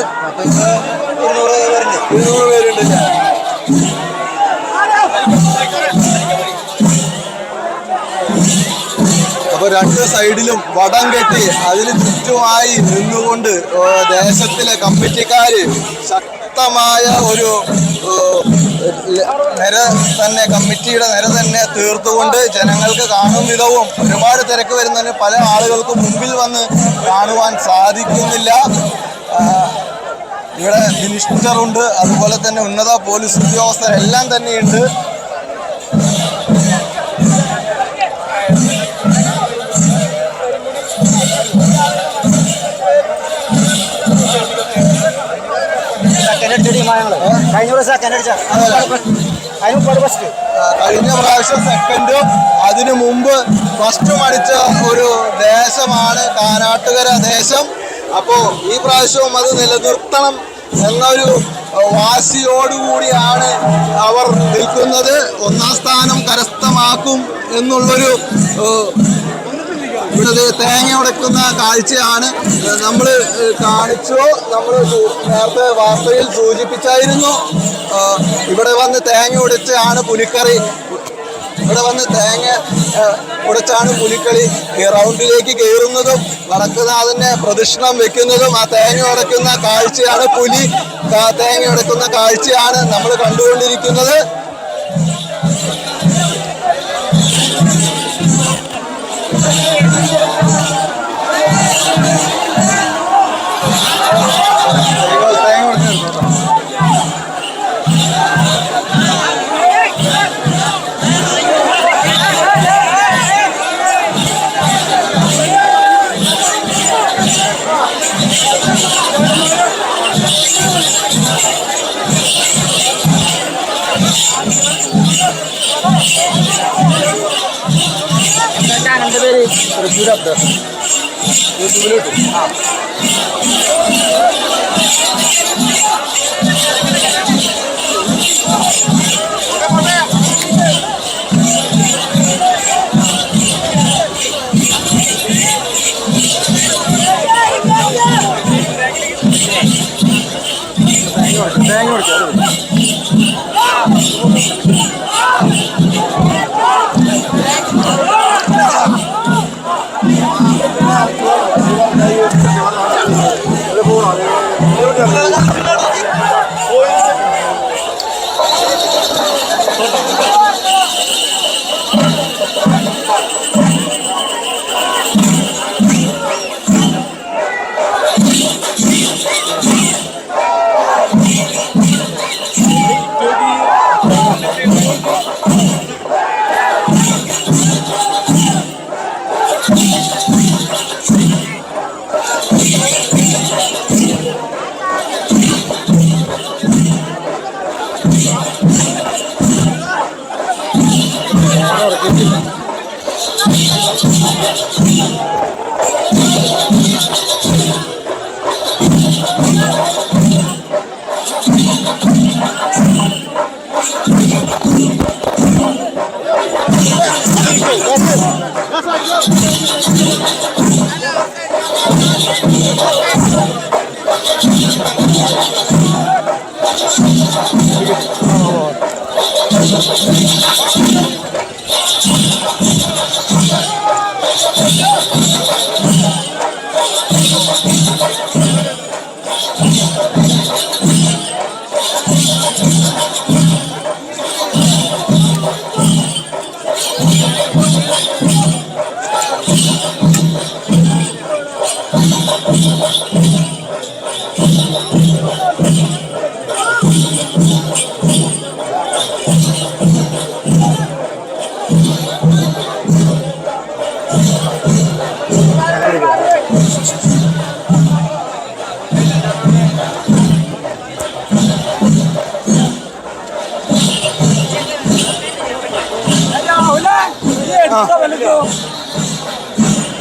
200 പേരുണ്ട്. അപ്പോൾ 2 സൈഡിലും വടം കെട്ടി അതിന് ചുറ്റുമായി നിന്നുകൊണ്ട് ദേശത്തിലെ കമ്മിറ്റിക്കാര് ശക്തമായ ഒരു നിര തന്നെ, കമ്മിറ്റിയുടെ നിര തന്നെ തീർത്തുകൊണ്ട് ജനങ്ങൾക്ക് കാണും വിധവും ഒരുപാട് തിരക്ക് വരുന്നതിന് പല ആളുകൾക്ക് മുമ്പിൽ വന്ന് കാണുവാൻ സാധിക്കുന്നില്ല. ഇവിടെ മിനിസ്റ്ററുണ്ട്, അതുപോലെ തന്നെ ഉന്നത പോലീസ് ഉദ്യോഗസ്ഥരെല്ലാം തന്നെയുണ്ട്. കഴിഞ്ഞ പ്രാവശ്യം സെക്കൻഡും അതിനു മുമ്പ് ഫസ്റ്റും അടിച്ച ഒരു ദേശമാണ് കാനാട്ടുകര ദേശം. അപ്പോൾ ഈ പ്രാവശ്യവും അത് നിലനിർത്തണം എന്നൊരു വാശിയോടുകൂടിയാണ് അവർ നിൽക്കുന്നത്. 1ാം സ്ഥാനം കരസ്ഥമാക്കും എന്നുള്ളൊരു ഇവിടെ തേങ്ങ ഉടക്കുന്ന കാഴ്ചയാണ് നമ്മൾ കാണിച്ചു. നമ്മൾ നേരത്തെ വാർത്തയിൽ സൂചിപ്പിച്ചായിരുന്നു. ഇവിടെ വന്ന് തേങ്ങ ഉടച്ചാണ് പുലിക്കളി. ഇവിടെ വന്ന് തേങ്ങ ഉടച്ചാണ് പുലിക്കളി റൗണ്ടിലേക്ക് കയറുന്നതും വടക്കുന്നാഥനെ പ്രദക്ഷിണം വെക്കുന്നതും. ആ തേങ്ങ ഉടക്കുന്ന കാഴ്ചയാണ്, പുലി തേങ്ങ ഉടക്കുന്ന കാഴ്ചയാണ് നമ്മൾ കണ്ടുകൊണ്ടിരിക്കുന്നത്.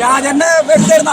രാജന്റെ എടുത്തിരുന്ന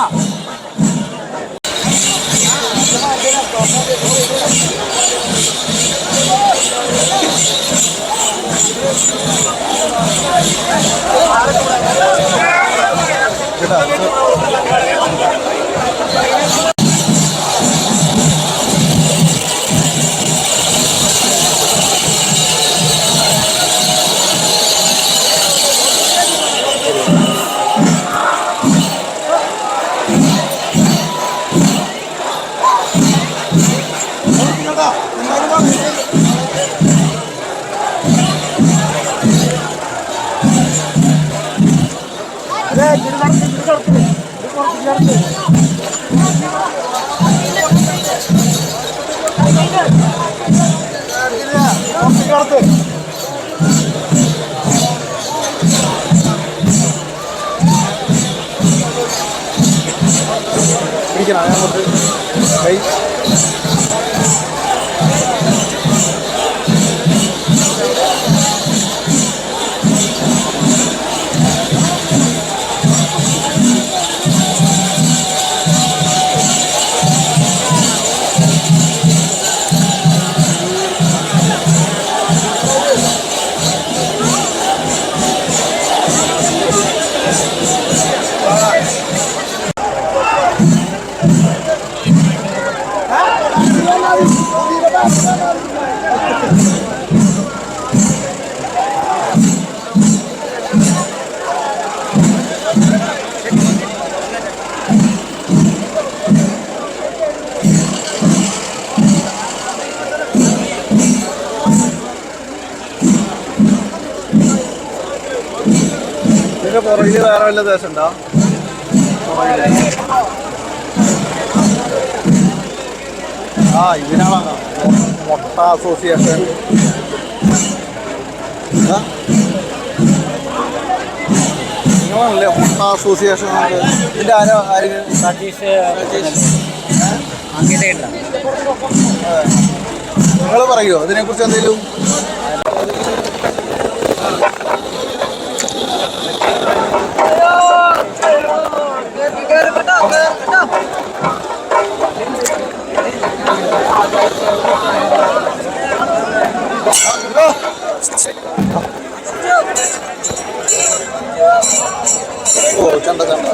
ഇതിന്റെ പുറകില് വേറെ വല്ല ദേശം ഉണ്ടോ? ആ ഇതിനാണ് മുട്ട അസോസിയേഷൻ. നിങ്ങളാണല്ലേ മുട്ട അസോസിയേഷൻ? ഇതിന്റെ നിങ്ങൾ പറയുമോ ഇതിനെ കുറിച്ച് എന്തെങ്കിലും? ഓ ചണ്ട ചണ്ട.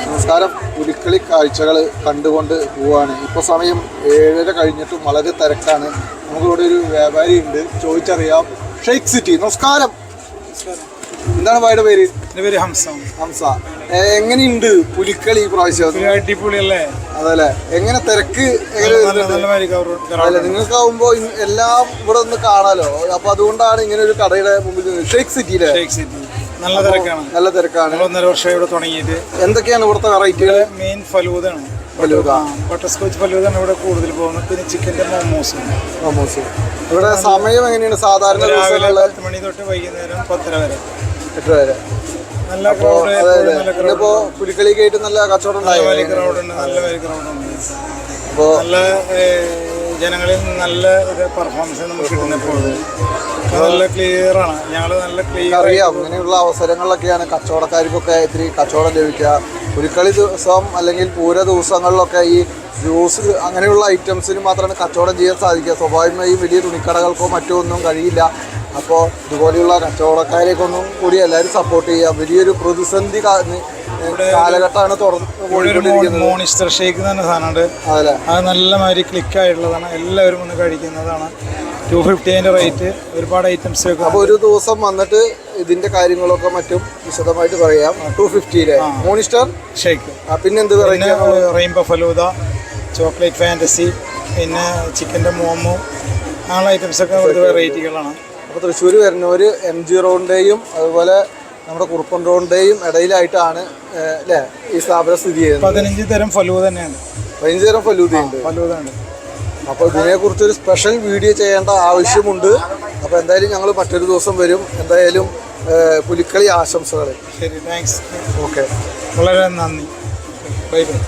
നമസ്കാരം. പുലിക്കളി കാഴ്ചകൾ കണ്ടുകൊണ്ട് പോവാണ്. ഇപ്പോൾ സമയം 7:30 കഴിഞ്ഞിട്ടും വളരെ തിരക്കാണ്. നമുക്കിവിടെ ഒരു വ്യാപാരി ഉണ്ട്, ചോദിച്ചറിയാം. ഷെയ്ഖ് സിറ്റി. നമസ്കാരം. എന്താണ് ഭായിയുടെ പേര്? എൻ്റെ പേര് ഹംസ. ഹംസ, എങ്ങനെയുണ്ട് പുലിക്കളി ഈ പ്രാവശ്യം? അടിപൊളിയല്ലേ? അതല്ലേ, എങ്ങനെ തിരക്ക്? അല്ല, നിങ്ങൾക്കാവുമ്പോ എല്ലാം ഇവിടെ ഒന്ന് കാണാലോ. അപ്പൊ അതുകൊണ്ടാണ് ഇങ്ങനെ ഒരു കടയുടെ മുമ്പിൽ. ഷെയ്ഖ് സിറ്റിയിലെ നല്ല തിരക്കാണ്. നല്ല തിരക്കാണ്. 1.5 വർഷം ഇവിടെ തുടങ്ങിയിട്ട്. എന്തൊക്കെയാണ് ഇവിടുത്തെ വെറൈറ്റികൾ? മെയിൻ ഫലൂദാണ്. ബട്ടർ സ്കോച്ച് ഫലൂദാണ് ഇവിടെ കൂടുതൽ പോകുന്നത്. പിന്നെ ചിക്കൻ്റെ മോമോസ്. ഇവിടെ സമയം എങ്ങനെയാണ് സാധാരണ? രാവിലെ 10 മണി തൊട്ട് വൈകുന്നേരം 10:30 വരെ. 8 വരെ. നല്ല ക്രൗഡ്. ഇന്നിപ്പോ പുലിക്കളിക്കായിട്ട് നല്ല കച്ചവടം ഉണ്ടായി. നല്ല ഗ്രൗണ്ട് ഉണ്ട്. നല്ല ജനങ്ങളിൽ നിന്ന് നല്ല ഒരു പെർഫോമൻസ് നമുക്ക് കിട്ടുന്നപ്പോൾ നല്ല ക്ലിയർ ആണ്. ഞങ്ങൾ നല്ല ക്ലിയർ അറിയാം ഇങ്ങനെയുള്ള അവസരങ്ങളിലൊക്കെയാണ് കച്ചവടക്കാർക്കൊക്കെ ഇത്തിരി കച്ചവടം ലഭിക്കുക. പുലിക്കളി ദിവസം അല്ലെങ്കിൽ പൂര ദിവസങ്ങളിലൊക്കെ ഈ ജ്യൂസ് അങ്ങനെയുള്ള ഐറ്റംസിന് മാത്രമാണ് കച്ചവടം ചെയ്യാൻ സാധിക്കുക. സ്വാഭാവികമായും വലിയ തുണിക്കടകൾക്കോ മറ്റോ ഒന്നും കഴിയില്ല. അപ്പോൾ ഇതുപോലെയുള്ള കച്ചവടക്കാരെയൊന്നും കൂടി എല്ലാവരും സപ്പോർട്ട് ചെയ്യുക. വലിയൊരു പ്രതിസന്ധി കാലഘട്ടമാണ് തുറന്നുകൊണ്ടിരിക്കുന്നത്. മോണിസ്റ്റർ ഷേക്ക് എന്ന് പറഞ്ഞ സാധനമുണ്ട്. അതല്ലേ, അത് നല്ല മാതിരി ക്ലിക്കായിട്ടുള്ളതാണ്. എല്ലാവരും ഒന്ന് കഴിക്കുന്നതാണ്. 250 അതിൻ്റെ റേറ്റ്. ഒരുപാട് ഐറ്റംസ് ഒക്കെ. അപ്പോൾ ഒരു ദിവസം വന്നിട്ട് ഇതിന്റെ കാര്യങ്ങളൊക്കെ മറ്റും വിശദമായിട്ട് പറയാം. 250 മോണിസ്റ്റർ ഷേക്ക്. പിന്നെന്ത് പിന്നെ റെയിൻബോ ഫലൂദ, ചോക്ലേറ്റ് ഫാൻറ്റസി, പിന്നെ ചിക്കൻ്റെ മോമോ, അങ്ങനെയുള്ള ഐറ്റംസൊക്കെ ഇവിടുത്തെ വെറൈറ്റികളാണ്. അപ്പോൾ തൃശ്ശൂർ വരുന്നവർ MG റോഡിൻ്റെയും അതുപോലെ നമ്മുടെ കുറുപ്പൻ റോഡിൻ്റെയും ഇടയിലായിട്ടാണ് അല്ലേ ഈ സ്ഥാപനം സ്ഥിതി ചെയ്യുന്നത്. 15 തരം ഫലൂദ തന്നെയാണ്. 15 തരം ഫലൂദയുണ്ട്. അപ്പോൾ ഇതിനെക്കുറിച്ചൊരു സ്പെഷ്യൽ വീഡിയോ ചെയ്യേണ്ട ആവശ്യമുണ്ട്. അപ്പോൾ എന്തായാലും ഞങ്ങൾ മറ്റൊരു ദിവസം വരും. എന്തായാലും പുലിക്കളി ആശംസകൾ. ശരി, താങ്ക്സ്. ഓക്കെ, വളരെ നന്ദി. Bye bye.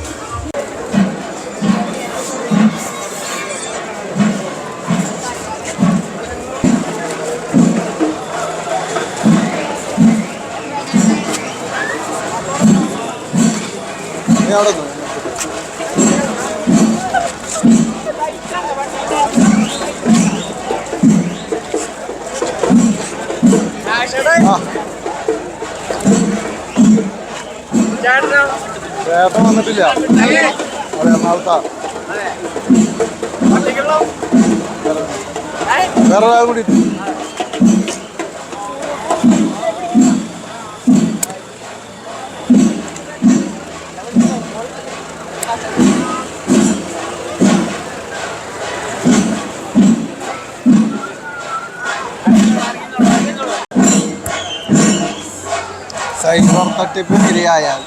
അവിടെ ചേട്ടൻ വന്നിട്ടില്ല. അതെ, എറണാകുളത്താ. വേറെ ഒരാൾ കൂടി സൈബർ തട്ടിപ്പിന് ഇരയായാൽ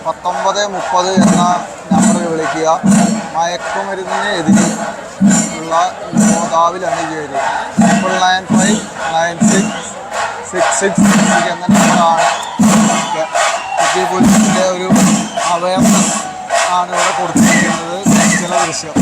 1930 എന്ന നമ്പറിൽ വിളിക്കുക. മയക്കുമരുന്നിന് എതിരെ ഉള്ള യോദ്ധാവിൽ അണിചേരുക. 9959666 എന്ന നമ്പറാണ്. സിറ്റി പോലീസിൻ്റെ ഒരു അവയർനെസ് ആണ് ഇവിടെ കൊടുത്തിരിക്കുന്നത്. ചില ദൃശ്യം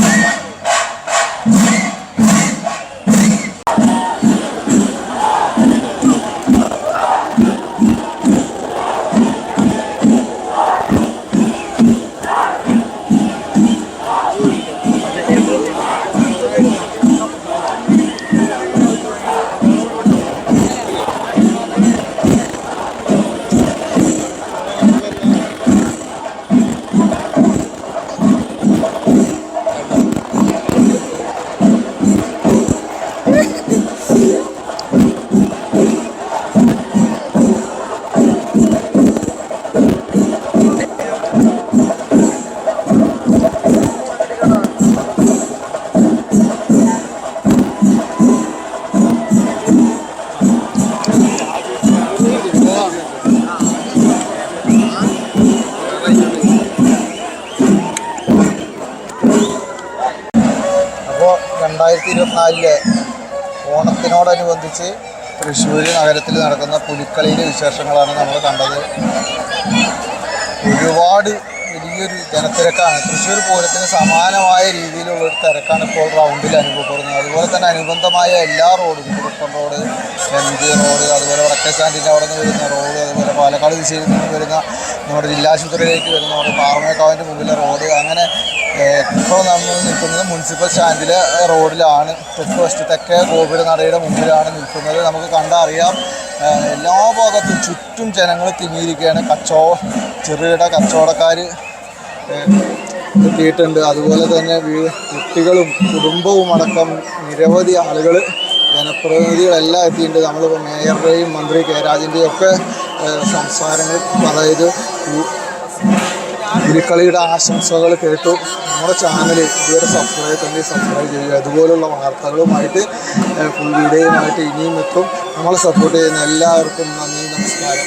അപ്പോൾ 2024 ഓണത്തിനോടനുബന്ധിച്ച് തൃശ്ശൂർ നഗരത്തിൽ നടക്കുന്ന പുലിക്കളിയിലെ വിശേഷങ്ങളാണ് നമ്മൾ കണ്ടത്. ഒരുപാട് വലിയൊരു ജനത്തിരക്കാണ്. തൃശ്ശൂർ പൂരത്തിന് സമാനമായ രീതിയിലുള്ളൊരു തിരക്കാണ് ഇപ്പോൾ റൗണ്ടിൽ അനുഭവപ്പെടുന്നത്. അതുപോലെ തന്നെ അനുബന്ധമായ എല്ലാ റോഡും, കുറുപ്പൻ റോഡ്, MG റോഡ്, അതുപോലെ വടക്കേ സ്റ്റാൻഡിൻ്റെ അവിടെ നിന്ന് വരുന്ന റോഡ്, അതുപോലെ പാലക്കാട് ദിശയിൽ നിന്ന് വരുന്ന നമ്മുടെ ജില്ലാശുപത്രിയിലേക്ക് വരുന്ന റോഡ്, പാറമേക്കാവിൻ്റെ മുമ്പിലെ റോഡ്, അങ്ങനെ ഇപ്പോൾ നമ്മൾ നിൽക്കുന്നത് മുനിസിപ്പൽ സ്റ്റാൻഡിലെ റോഡിലാണ്. തെക്കേ ഗോപുരനടയുടെ മുമ്പിലാണ് നിൽക്കുന്നത്. നമുക്ക് കണ്ടറിയാം എല്ലാ ഭാഗത്തും ചുറ്റും ജനങ്ങൾ തിങ്ങിയിരിക്കുകയാണ്. ചെറുകിട കച്ചവടക്കാർ എത്തിയിട്ടുണ്ട്. അതുപോലെ തന്നെ കുട്ടികളും കുടുംബവും അടക്കം നിരവധി ആളുകൾ, ജനപ്രതിനിധികളെല്ലാം എത്തിയിട്ടുണ്ട്. നമ്മളിപ്പോൾ മേയറുടെയും മന്ത്രി കെ രാജൻ്റെയും ഒക്കെ സംസാരങ്ങൾ, അതായത് പുലിക്കളിയുടെ ആശംസകൾ കേട്ടു. നമ്മുടെ ചാനൽ ഇതുവരെ സബ്സ്ക്രൈബ് ചെയ്യുക. അതുപോലുള്ള വാർത്തകളുമായിട്ട് ഫുൾ വീഡിയോയുമായിട്ട് ഇനിയും എത്തും. നമ്മളെ സപ്പോർട്ട് ചെയ്യുന്ന എല്ലാവർക്കും നന്ദി, നമസ്കാരം.